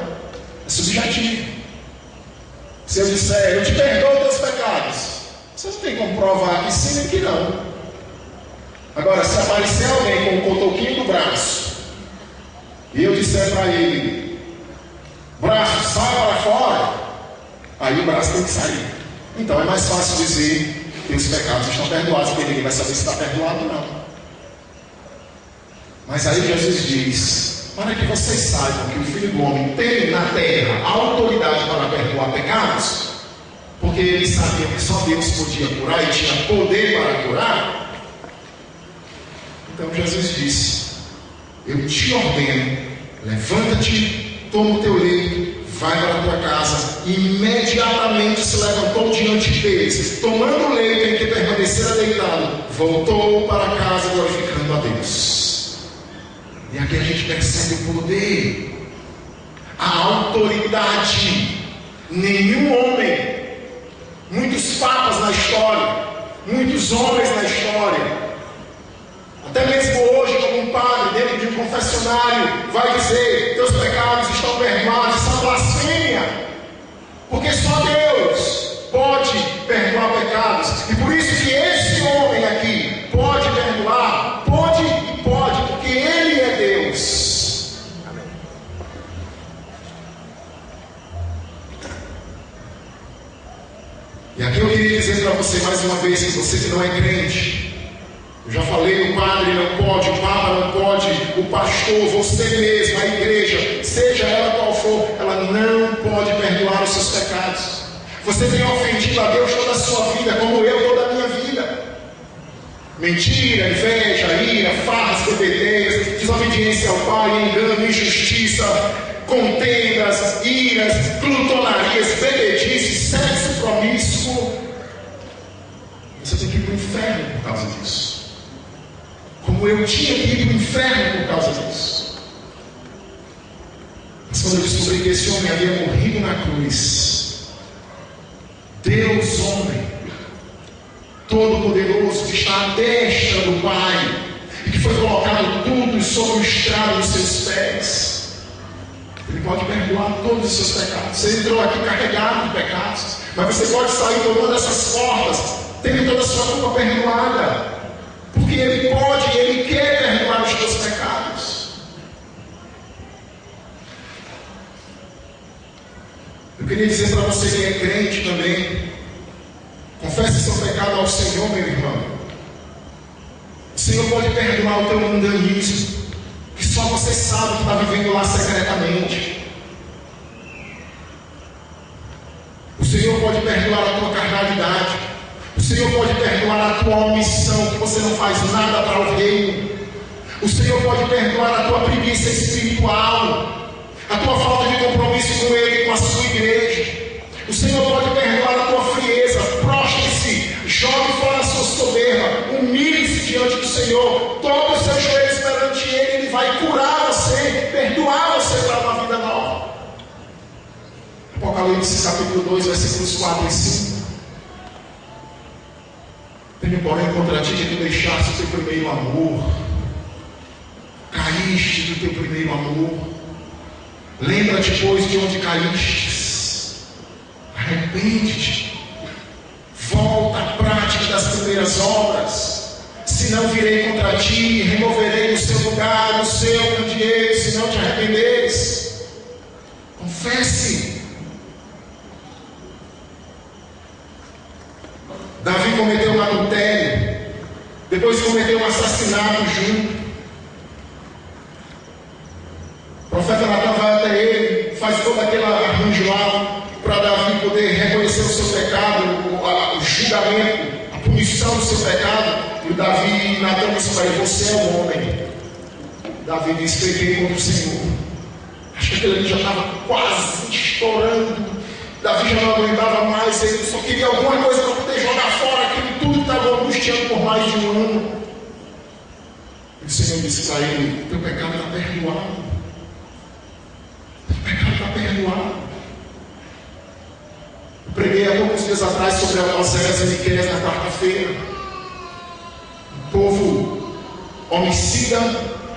É subjetivo. Se eu disser: eu te perdoo os teus pecados, você não tem como provar que sim nem que não. Agora, se aparecer alguém com um cotoquinho do braço e eu disser para ele: braço, sai para fora, aí o braço tem que sair. Então é mais fácil dizer que os pecados estão perdoados, porque ninguém vai saber se está perdoado ou não. Mas aí Jesus diz: para que vocês saibam que o Filho do Homem tem na terra a autoridade para perdoar pecados, porque ele sabia que só Deus podia curar e tinha poder para curar. Então Jesus disse: eu te ordeno, levanta-te, toma o teu leito, vai para a tua casa. E imediatamente se levantou diante deles, tomando o leito em que permanecera deitado, voltou para casa glorificando a Deus. E aqui a gente percebe o poder, a autoridade. Nenhum homem, muitos papas na história, muitos homens na história, até mesmo hoje, como um padre dentro de um confessionário vai dizer: teus pecados estão perdoados. Isso é blasfêmia, porque só Deus pode perdoar pecados. E por isso que esse homem aqui pode perdoar, pode e pode, porque Ele é Deus. Amém. E aqui eu queria dizer para você mais uma vez, que você que não é crente, eu já falei: o padre não pode, o papa não pode, o pastor, você mesmo, a igreja, seja ela qual for, ela não pode perdoar os seus pecados. Você tem ofendido a Deus toda a sua vida, como eu toda a minha vida. Mentira, inveja, ira, farras, bebedeiras, desobediência ao Pai, engano, injustiça, contendas, iras, glutonarias, bebedice, sexo promíscuo. Você tem que ir para o inferno por causa disso. Como eu tinha que ir para o inferno por causa disso. Mas quando eu descobri que esse homem havia morrido na cruz, Deus homem, todo-poderoso, que está à destra do Pai, e que foi colocado tudo sob o estrado dos seus pés, Ele pode perdoar todos os seus pecados. Você entrou aqui carregado de pecados, mas você pode sair por uma dessas portas tendo toda a sua culpa perdoada, porque Ele pode e Ele quer perdoar os teus pecados. Eu queria dizer para você que é crente também: confesse seu pecado ao Senhor, meu irmão. O Senhor pode perdoar o teu mundanismo, que só você sabe que está vivendo lá secretamente. O Senhor pode perdoar a tua carnalidade. O Senhor pode perdoar a tua omissão, que você não faz nada para o reino. O Senhor pode perdoar a tua preguiça espiritual, a tua falta de compromisso com Ele, com a sua igreja. O Senhor pode perdoar a tua frieza. Prostre-se, jogue fora a sua soberba, humilhe-se diante do Senhor, toque os seus joelhos perante Ele. Ele vai curar você, perdoar você para uma vida nova. Apocalipse capítulo 2, versículos 4 e 5. Tenho, porém, contra ti que tu deixaste o teu primeiro amor. Caíste do teu primeiro amor. Lembra-te, pois, de onde caíste. Arrepende-te. Volta à prática das primeiras obras. Senão virei contra ti e removerei do seu lugar o seu candeeiro, se não te arrependeres. Confesse. Davi cometeu um adultério, depois cometeu um assassinato junto. O profeta Natan vai até ele, faz todo aquele arranjo lá para Davi poder reconhecer o seu pecado, o julgamento, a punição do seu pecado. E o Davi, Natan disse para ele: você é o homem. Davi disse: pequei contra o Senhor. Acho que aquele ali já estava quase estourando. Davi já não aguentava mais, ele só queria alguma coisa para poder jogar fora aquilo tudo que estava angustiando por mais de um ano. E o Senhor disse para ele: teu pecado está perdoado. perdoar. Eu preguei há poucos dias atrás sobre Oséias e Miqueias na quarta-feira. Um povo homicida,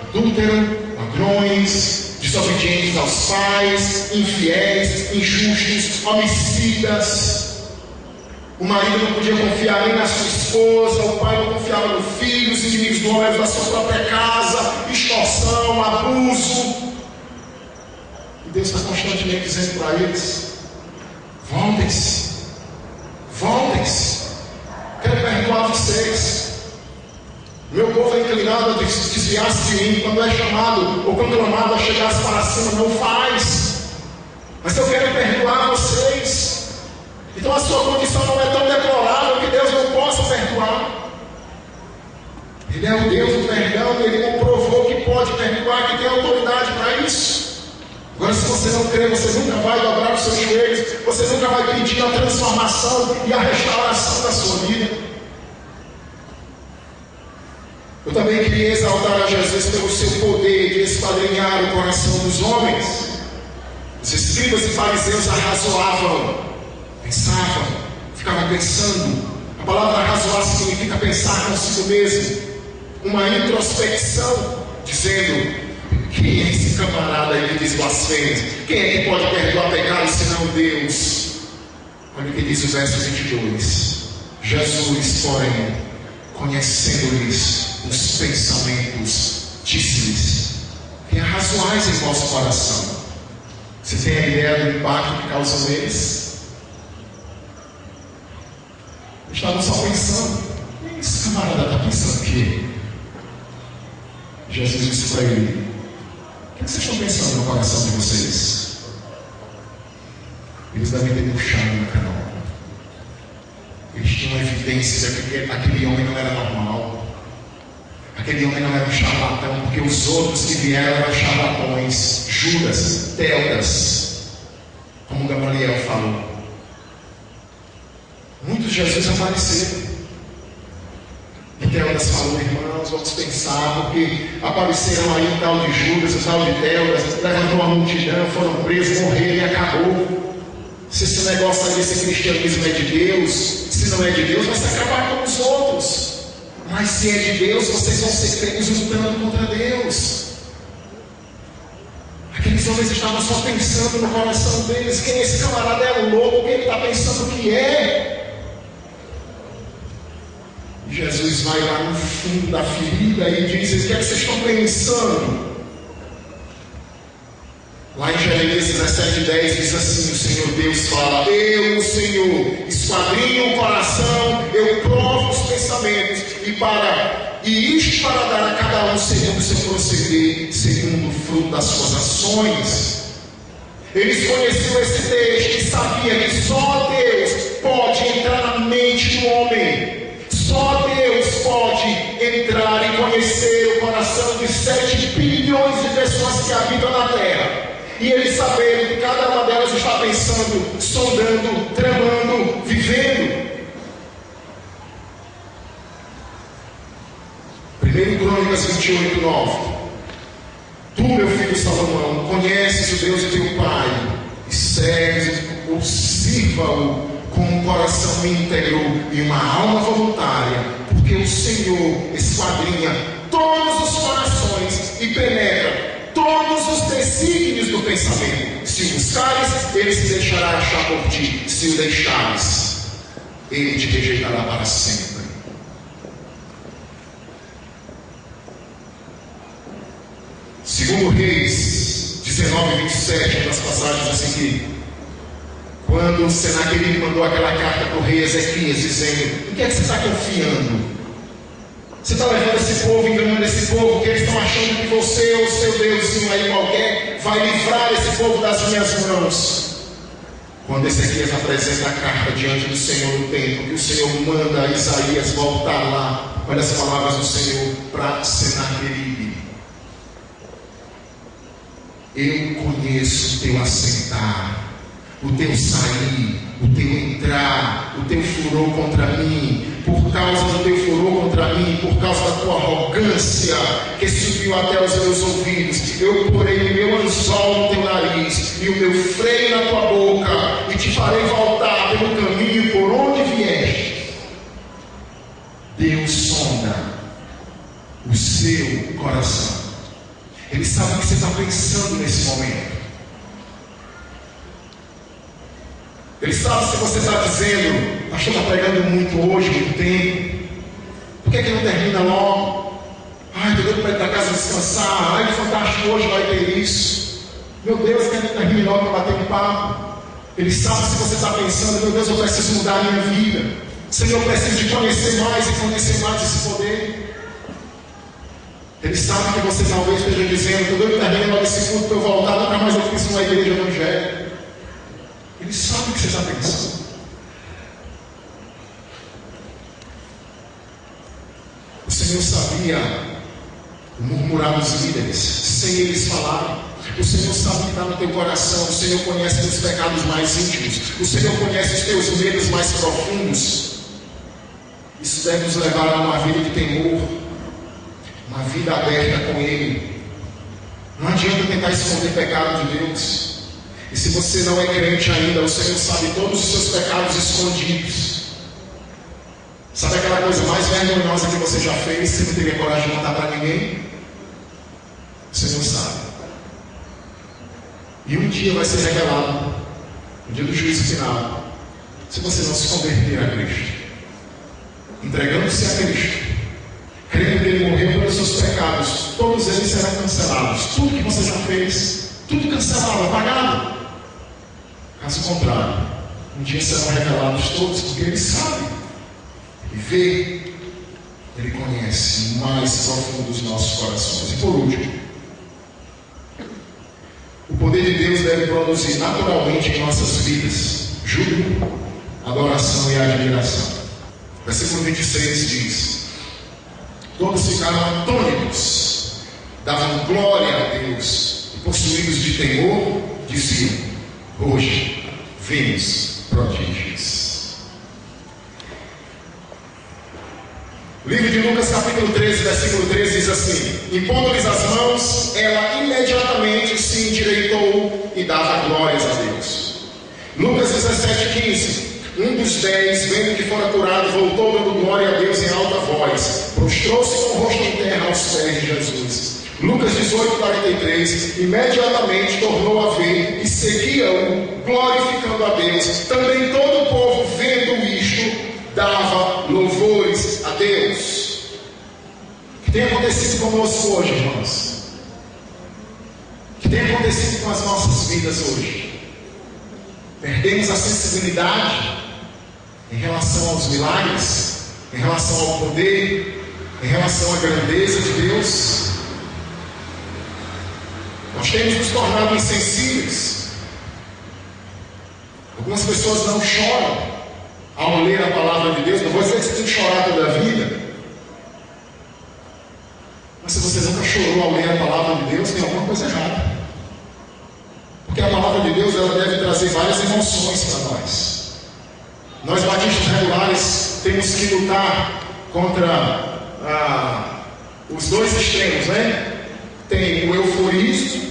adúltero, ladrões, desobedientes aos pais, infiéis, injustos, homicidas. O marido não podia confiar nem na sua esposa, o pai não confiava no filho, os inimigos do homem da sua própria casa, extorsão, abuso. E Deus está constantemente dizendo para eles: voltem-se, voltem-se, quero perdoar vocês. Meu povo é inclinado a desviar-se de mim. Quando é chamado ou conclamado a chegar para cima, não faz. Mas eu quero perdoar vocês. Então a sua condição não é tão deplorável que Deus não possa perdoar. Ele é o Deus do perdão, e Ele comprovou que pode perdoar, que tem autoridade para isso. Agora, se você não crê, você nunca vai dobrar os seus joelhos, você nunca vai pedir a transformação e a restauração da sua vida. Eu também queria exaltar a Jesus pelo seu poder de esquadrinhar o coração dos homens. Os escribas e fariseus arrazoavam, pensavam, ficavam pensando. A palavra arrazoar significa pensar consigo mesmo, uma introspecção, dizendo: quem é esse camarada aí que diz blasfêmias? Quem é que pode perdoar pecados senão Deus? Olha o que diz o verso 22. Jesus, porém, conhecendo-lhes os pensamentos, disse-lhes: que arrazoais em vosso coração? Você tem a ideia do impacto que causam eles? Estavam só pensando: esse camarada está pensando o quê? Jesus disse para ele: o que vocês estão pensando no coração de vocês? Eles devem ter murchado na canoa. Eles tinham evidência de que aquele homem não era normal. Aquele homem não era um charlatão, porque os outros que vieram eram charlatões. Judas, Teudas, como Gamaliel falou. Muitos Jesus apareceram. E Teudas falou: irmãos, vamos pensar, porque apareceram aí o tal de Judas, o tal de Teudas, levantou a multidão, foram presos, morreram e acabou. Se esse negócio aí, esse cristianismo é de Deus, se não é de Deus, vai se acabar com os outros. Mas se é de Deus, vocês vão ser pegos lutando contra Deus. Aqueles homens estavam só pensando no coração deles: quem esse camarada é louco, quem ele está pensando que é? E Jesus vai lá no fundo da ferida e diz: o que é que vocês estão pensando? Lá em Jeremias 17:10 diz assim: o Senhor Deus fala: eu, o Senhor, esquadrinho o coração, eu provo os pensamentos, e isto para dar a cada um segundo o seu proceder, segundo o fruto das suas ações. Eles conheciam esse texto e sabiam que só Deus pode entrar na mente do homem. Só Deus pode entrar e conhecer o coração de 7 bilhões de pessoas que habitam na terra. E eles saberem que cada uma delas está pensando, sondando, tramando, vivendo. 1 Crônicas 28:9. Tu, meu filho Salomão, conheces o Deus de teu pai, e serves ou sirva-o com um coração íntegro e uma alma voluntária, porque o Senhor esquadrinha todos os corações e penetra todos os desígnios do pensamento. Se o buscares, ele se deixará achar por ti. Se o deixares, ele te rejeitará para sempre. Segundo Reis 19:27, uma das passagens assim que, quando Senaqueribe mandou aquela carta para o rei Ezequias dizendo: em que é que você está confiando? Você está levando esse povo, enganando esse povo, que eles estão achando que você ou seu Deusinho aí qualquer vai livrar esse povo das minhas mãos. Quando Ezequias apresenta a carta diante do Senhor no templo, que o Senhor manda Isaías voltar lá, olha as palavras do Senhor para Senaqueribe: eu conheço o teu assentar, o teu sair, o o teu entrar, o teu furor contra mim, por causa do teu furor contra mim, por causa da tua arrogância que subiu até os meus ouvidos, eu porei o meu anzol no teu nariz e o meu freio na tua boca, e te farei voltar pelo caminho por onde vieste. Deus sonda o seu coração. Ele sabe o que você está pensando nesse momento. Ele sabe se você está dizendo: pastor, está pregando muito hoje, muito tempo, por que não termina logo? Ai, estou doido para ir para casa descansar. Ai, que fantástico, hoje vai ter isso. Meu Deus, quer que termine logo para bater um papo? Ele sabe se você está pensando: meu Deus, eu preciso mudar a minha vida. Senhor, eu preciso de conhecer mais e conhecer mais esse poder. Ele sabe que você talvez esteja dizendo: estou doido para terminar logo esse culto para eu voltar, nunca mais eu fiz uma igreja evangélica. Ele sabe o que você está pensando. O Senhor sabia o murmurar dos líderes, sem eles falarem. O Senhor sabe o que está no teu coração. O Senhor conhece os teus pecados mais íntimos. O Senhor conhece os teus medos mais profundos. Isso deve nos levar a uma vida de temor, uma vida aberta com Ele. Não adianta tentar esconder pecado de Deus. E se você não é crente ainda, o Senhor sabe todos os seus pecados escondidos. Sabe aquela coisa mais vergonhosa que você já fez, você não teria coragem de contar para ninguém? O Senhor sabe. E um dia vai ser revelado, no dia do juízo final, se você não se converter a Cristo, entregando-se a Cristo, crendo que Ele morreu pelos seus pecados, todos eles serão cancelados. Tudo que você já fez, tudo cancelado, apagado. Caso contrário, um dia serão revelados todos, porque Ele sabe, Ele vê, Ele conhece o mais profundo dos nossos corações. E por último, o poder de Deus deve produzir naturalmente em nossas vidas júbilo, adoração e admiração. Versículo 26 diz: todos ficaram atônitos, davam glória a Deus, e possuídos de temor, diziam: hoje vemos prodígios. O livro de Lucas, capítulo 13, versículo 13, diz assim: impondo-lhes as mãos, ela imediatamente se endireitou e dava glórias a Deus. Lucas 17, 15: um dos 10, vendo que fora curado, voltou dando glória a Deus em alta voz, prostrou-se com o rosto em terra aos pés de Jesus. Lucas 18, 43: imediatamente tornou a ver e seguia-o, glorificando a Deus. Também todo o povo, vendo isto, dava louvores a Deus. O que tem acontecido conosco hoje, irmãos? O que tem acontecido com as nossas vidas hoje? Perdemos a sensibilidade em relação aos milagres, em relação ao poder, em relação à grandeza de Deus. Nós temos nos tornado insensíveis. Algumas pessoas não choram ao ler a palavra de Deus. Não vou dizer que você tem que chorar toda a vida, mas se você nunca chorou ao ler a palavra de Deus, tem alguma coisa errada. Porque a palavra de Deus, ela deve trazer várias emoções para nós. Nós batistas regulares temos que lutar contra os dois extremos, né? Tem o euforismo,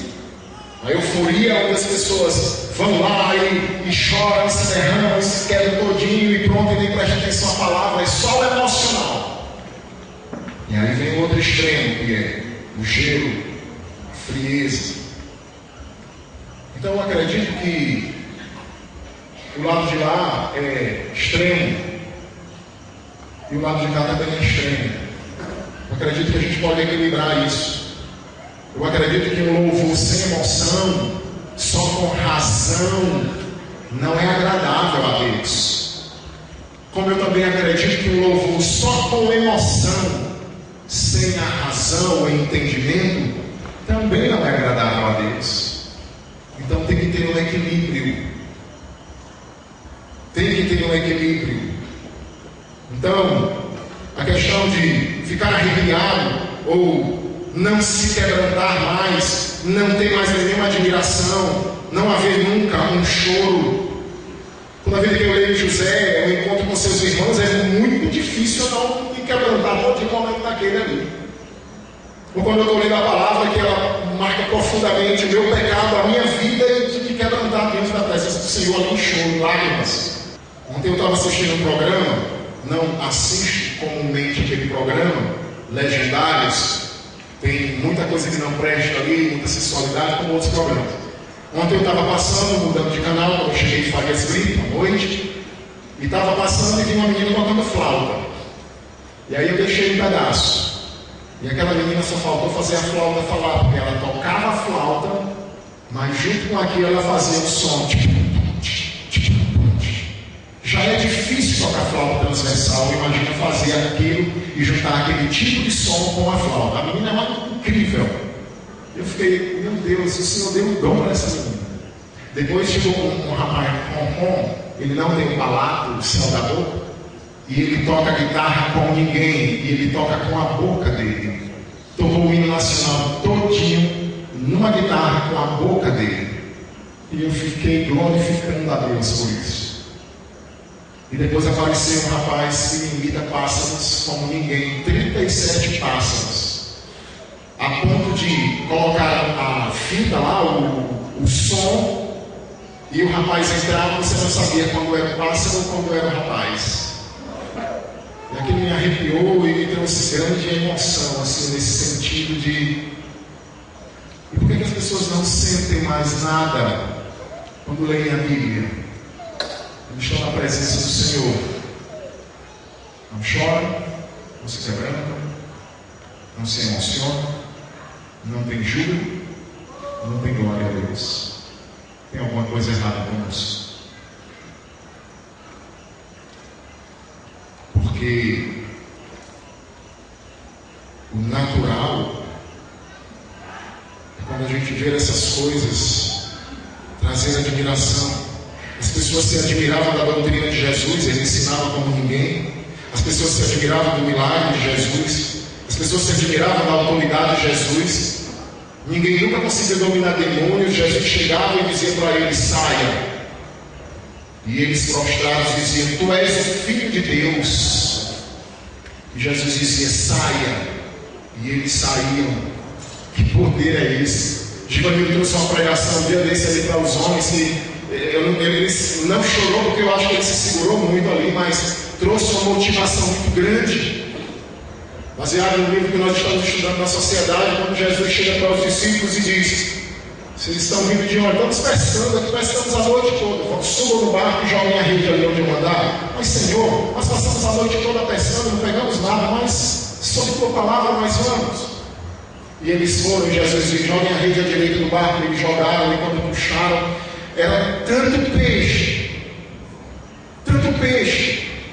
a euforia onde as pessoas vão lá e choram, se derramam, se quebram todinho e pronto, e nem prestam atenção à palavra, é só o emocional. E aí vem o outro extremo, que é o gelo, a frieza. Então eu acredito que o lado de lá é extremo e o lado de cá também é extremo. Eu acredito que a gente pode equilibrar isso. Eu acredito que um louvor sem emoção, só com razão, não é agradável a Deus. Como eu também acredito que um louvor só com emoção, sem a razão ou entendimento, também não é agradável a Deus. Então tem que ter um equilíbrio. Tem que ter um equilíbrio. Então, a questão de ficar arrepiado ou não se quebrantar mais, não ter mais nenhuma admiração, não haver nunca um choro. Toda vida que eu fizer um encontro com seus irmãos, é muito difícil eu não me quebrantar todo momento daquele ali. Ou quando eu estou lendo a palavra, que ela marca profundamente o meu pecado, a minha vida, e de me quebrantar diante da presença do Senhor ali em choro, lágrimas. Ontem eu estava assistindo um programa, não assisto comumente aquele programa, Legendários, tem muita coisa que não presta ali, muita sensualidade, como outros programas. Ontem eu estava passando, mudando de canal, quando eu cheguei de Farias Brito, à noite, e estava passando e vi uma menina tocando flauta. E aí eu deixei um pedaço. E aquela menina só faltou fazer a flauta falar, porque ela tocava a flauta, mas junto com aquilo ela fazia o som. Já é difícil tocar flauta transversal, imagina fazer aquilo e juntar aquele tipo de som com a flauta. A menina é incrível. Eu fiquei, meu Deus, o Senhor deu um dom para essa menina. Depois chegou um rapaz rom, ele não tem um palato, o céu da boca, e ele toca guitarra como ninguém, e ele toca com a boca dele. Tocou o hino nacional todinho numa guitarra com a boca dele. E eu fiquei glorificando a Deus por isso. E depois apareceu um rapaz que imita pássaros como ninguém, 37 pássaros, a ponto de colocar a fita lá, o som, e o rapaz entrava, você não sabia quando era o pássaro ou quando era o rapaz. E aquilo me arrepiou e me trouxe grande emoção, assim, nesse sentido de... E por que as pessoas não sentem mais nada quando leem a Bíblia? Estão na presença do Senhor. Não choram, não se quebrantam, não se emocionam, não tem júbilo, não tem glória a Deus. Tem alguma coisa errada conosco. Porque o natural é quando a gente vê essas coisas trazer admiração. As pessoas se admiravam da doutrina de Jesus, ele ensinava como ninguém. As pessoas se admiravam do milagre de Jesus. As pessoas se admiravam da autoridade de Jesus. Ninguém nunca conseguiu dominar demônios. Jesus chegava e dizia para eles: saia. E eles prostrados diziam: tu és o Filho de Deus. E Jesus dizia: saia. E eles saíam. Que poder é esse? Givanildo trouxe uma pregação um dia desse ali para os homens que ele não chorou porque eu acho que ele se segurou muito ali, mas trouxe uma motivação muito grande, baseado no livro que nós estamos estudando na sociedade, quando Jesus chega para os discípulos e diz: vocês estão vindo de onde? Estamos pescando aqui, pescamos a noite toda. Subam no barco e joguem a rede ali onde eu mandar. Mas Senhor, nós passamos a noite toda pescando, não pegamos nada, mas sob tua palavra nós vamos. E eles foram, e Jesus disse: joguem a rede à direita do barco. Eles jogaram, e quando puxaram, era tanto peixe,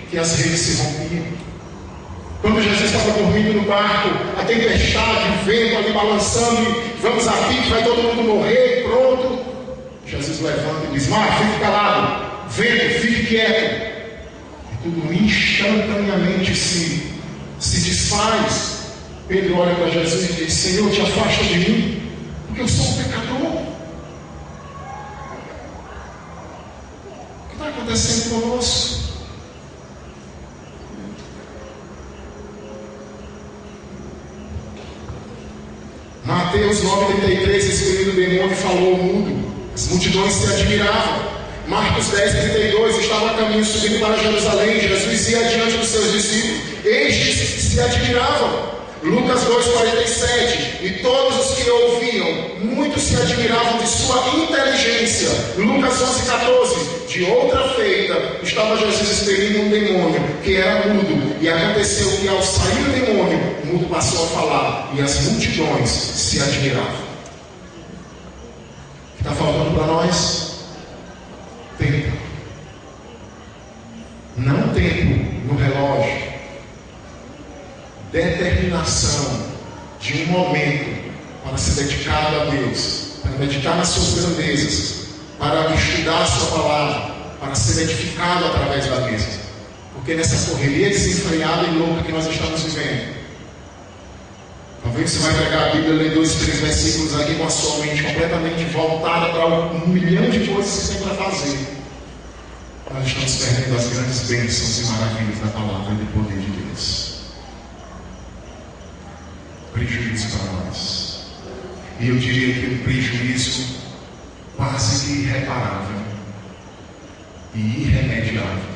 que as redes se rompiam. Quando Jesus estava dormindo no barco, a tempestade, o vento ali balançando, e vamos a pique, vai todo mundo morrer, pronto. Jesus levanta e diz: mar, fique calado, vento, fique quieto. E tudo instantaneamente se desfaz. Pedro olha para Jesus e diz: Senhor, te afasta de mim, porque eu sou um pecador. O que está acontecendo conosco? Mateus 9,33, excluindo o demônio, falou ao mundo. As multidões se admiravam. Marcos 10,32, estava a caminho subindo para Jerusalém. Jesus ia adiante dos seus discípulos. Estes se admiravam. Lucas 2,47, e todos os que ouviam, muitos se admiravam de sua inteligência. Lucas 11,14, de outra feita, estava Jesus expelindo um demônio, que era mudo, e aconteceu que ao sair o demônio, o mudo passou a falar, e as multidões se admiravam. O que está faltando para nós? Tempo. Não tempo no relógio. Determinação de um momento para ser dedicado a Deus, para meditar nas suas grandezas, para estudar a sua palavra, para ser edificado através da mesma. Porque nessa correria desenfreada e louca que nós estamos vivendo, talvez você vai pegar a Bíblia, ler 2, 3 versículos aqui com a sua mente completamente voltada para 1 milhão de coisas que você tem para fazer. nós estamos perdendo as grandes bênçãos e maravilhas da palavra e do poder de Deus. Prejuízo para nós. E eu diria que um prejuízo quase que irreparável e irremediável.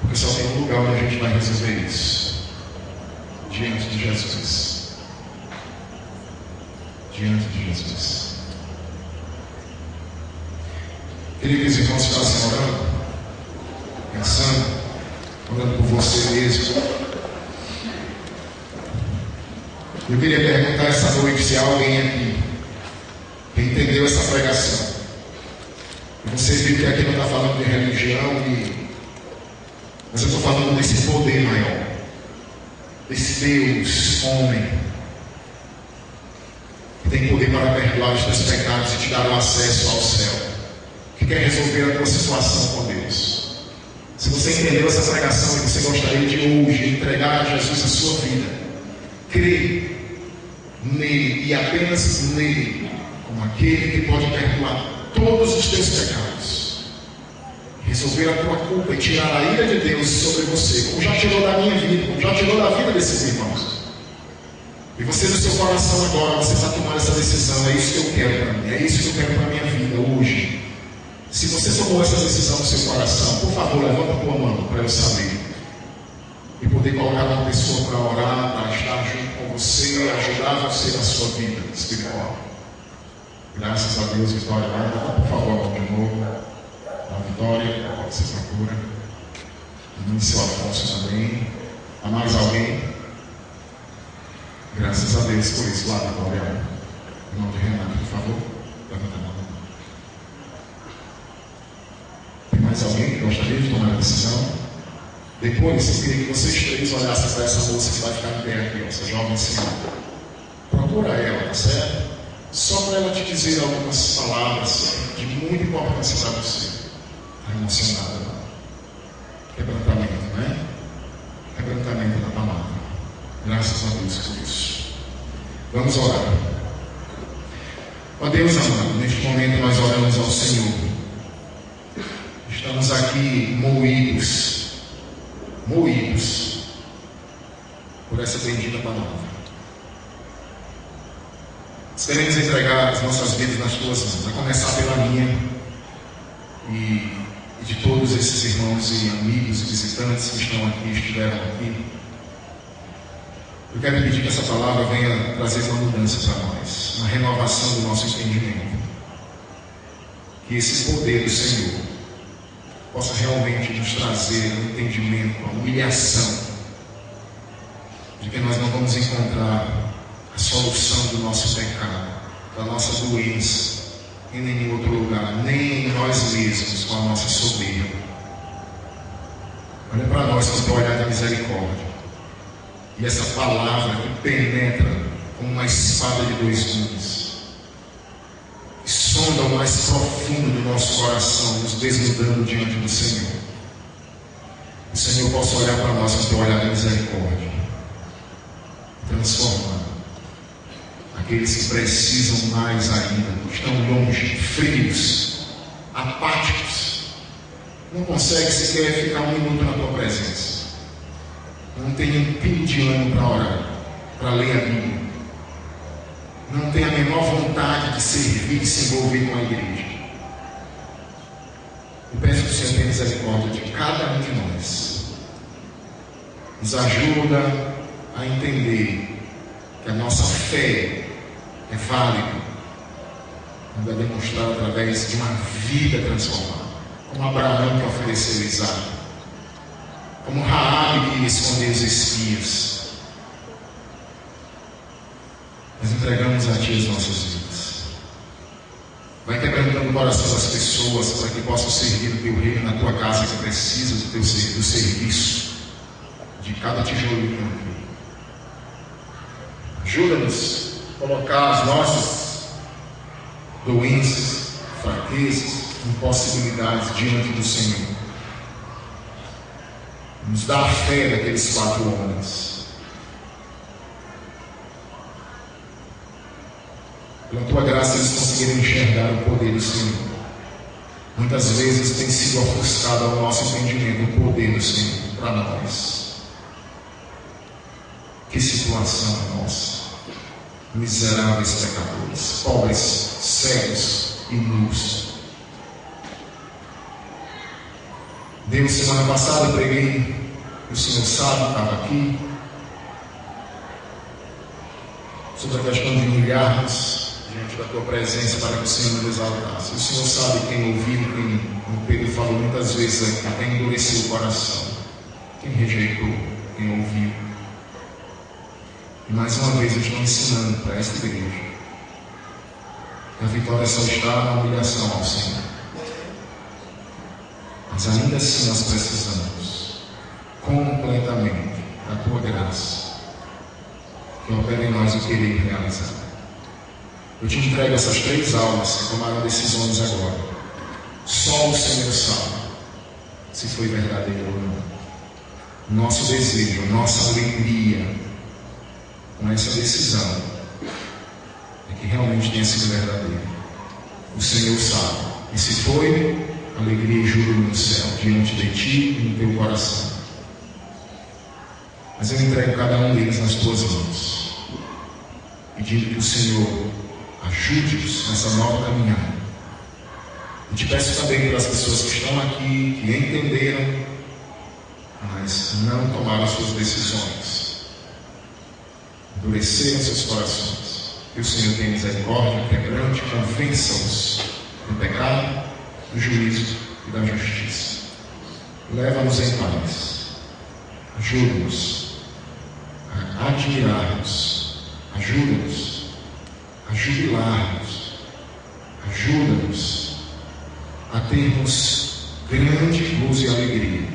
Porque só tem um lugar onde a gente vai resolver isso: diante de Jesus. Diante de Jesus. Queria que os irmãos ficassem orando, pensando, orando por você mesmo. Eu queria perguntar essa noite se há alguém aqui que entendeu essa pregação. E você viu que aqui não está falando de religião, mas eu estou falando desse poder maior, desse Deus, homem, que tem poder para perdoar os teus pecados e te dar o acesso ao céu, que quer resolver a tua situação com Deus. Se você entendeu essa pregação e você gostaria de hoje entregar a Jesus a sua vida, crê nele e apenas nele, como aquele que pode perdoar todos os teus pecados, resolver a tua culpa e tirar a ira de Deus sobre você, como já tirou da minha vida, como já tirou da vida desses irmãos. E você no seu coração agora, você está tomando essa decisão: é isso que eu quero para mim, é isso que eu quero para a minha vida hoje. Se você tomou essa decisão no seu coração, por favor, levanta a tua mão para eu saber e poder colocar uma pessoa para orar, para estar junto com você, ajudar você na sua vida espiritual. Graças a Deus, Vitória. Por favor, de novo. A Vitória, você procura. E seu Afonso também. Há mais alguém? Graças a Deus por isso. Lá, Vitória. Em nome de Renato, por favor. Levanta a mão. Tem mais alguém que gostaria de tomar a decisão? Depois, eu queria que vocês três olhassem para essa moça que vai ficar em pé aqui, essa jovem senhora. Procura ela, tá certo? Só para ela te dizer algumas palavras de muita importância para você. Está emocionada, não? Quebrantamento, né? Quebrantamento da palavra. Graças a Deus por isso. Vamos orar. Ó Deus amado, neste momento nós oramos ao Senhor. Estamos aqui moídos por essa bendita palavra. Queremos entregar as nossas vidas nas tuas mãos, a começar pela minha e de todos esses irmãos e amigos e visitantes que estão aqui, estiveram aqui. Eu quero pedir que essa palavra venha trazer uma mudança para nós, uma renovação do nosso entendimento. Que esse poder do Senhor possa realmente nos trazer um entendimento, a humilhação de que nós não vamos encontrar a solução do nosso pecado, da nossa doença, em nenhum outro lugar, nem em nós mesmos, com a nossa soberba. Olha para nós com o teu olhar de misericórdia. E essa palavra que penetra como uma espada de dois gumes, que sonda o mais profundo do nosso coração, nos desnudando diante do Senhor. Que o Senhor possa olhar para nós com o teu olhar de misericórdia, transformando aqueles que precisam mais ainda, estão longe, frios, apáticos, não conseguem sequer ficar um minuto na tua presença, não tem um pingo de ânimo para orar, para ler a Bíblia, não tem a menor vontade de servir, de se envolver com a igreja. Eu peço que o Senhor tenha misericórdia de cada um de nós, nos ajuda a entender que a nossa fé é válida quando é demonstrada através de uma vida transformada, como Abraão que ofereceu Isaac, como Raabe que escondeu os espias. Nós entregamos a Ti as nossas vidas. Vai quebrantando o coração das pessoas para que possam servir o Teu reino na Tua casa, que precisa do serviço de cada tijolinho aqui. Ajuda-nos a colocar as nossas doenças, fraquezas, impossibilidades diante do Senhor. Nos dá a fé daqueles 4 homens. Pela Tua graça eles conseguiram enxergar o poder do Senhor. Muitas vezes tem sido ofuscado ao nosso entendimento o poder do Senhor para nós. Que situação nossa! Miseráveis pecadores, pobres, cegos e nus. Deus, semana passada eu preguei, o Senhor sabe, estava aqui, sobre a questão de humilharmos diante da tua presença para que o Senhor nos exaltasse. O Senhor sabe quem ouviu, quem, como Pedro falou muitas vezes, até endureceu o coração, quem rejeitou, quem ouviu. E mais uma vez eu estou ensinando para esta igreja que a vitória só está na humilhação ao Senhor. Mas ainda assim nós precisamos completamente da tua graça, que opera em nós o querer realizar. Eu te entrego essas 3 almas que tomaram decisões agora. Só o Senhor sabe se foi verdadeiro ou não. Nosso desejo, nossa alegria com essa decisão é que realmente tenha sido verdadeiro. O Senhor sabe. E se foi, alegria e júbilo no céu, diante de ti e no teu coração. Mas eu entrego cada um deles nas tuas mãos, pedindo que o Senhor ajude-os nessa nova caminhada. E te peço também pelas pessoas que estão aqui, que entenderam, mas não tomaram suas decisões, endureceram seus corações. Que o Senhor tenha misericórdia, quebrante, convença-os do pecado, do juízo e da justiça. Leva-nos em paz. Ajuda-nos a admirar-nos. Ajuda-nos a jubilar-nos. Ajuda-nos a termos grande gozo e alegria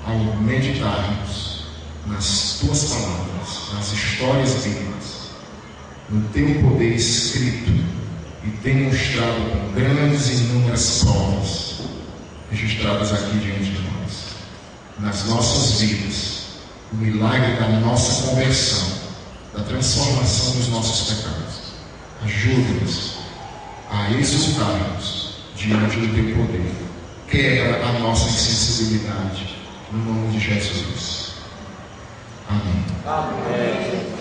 ao meditarmos nas tuas palavras, nas histórias bíblicas, no teu poder escrito e demonstrado com grandes e inúmeras provas registradas aqui diante de nós, nas nossas vidas, o milagre da nossa conversão, da transformação dos nossos pecados. Ajuda-nos a exultarmos diante do teu poder. Quebra a nossa insensibilidade, no nome de Jesus. Amém. Amém.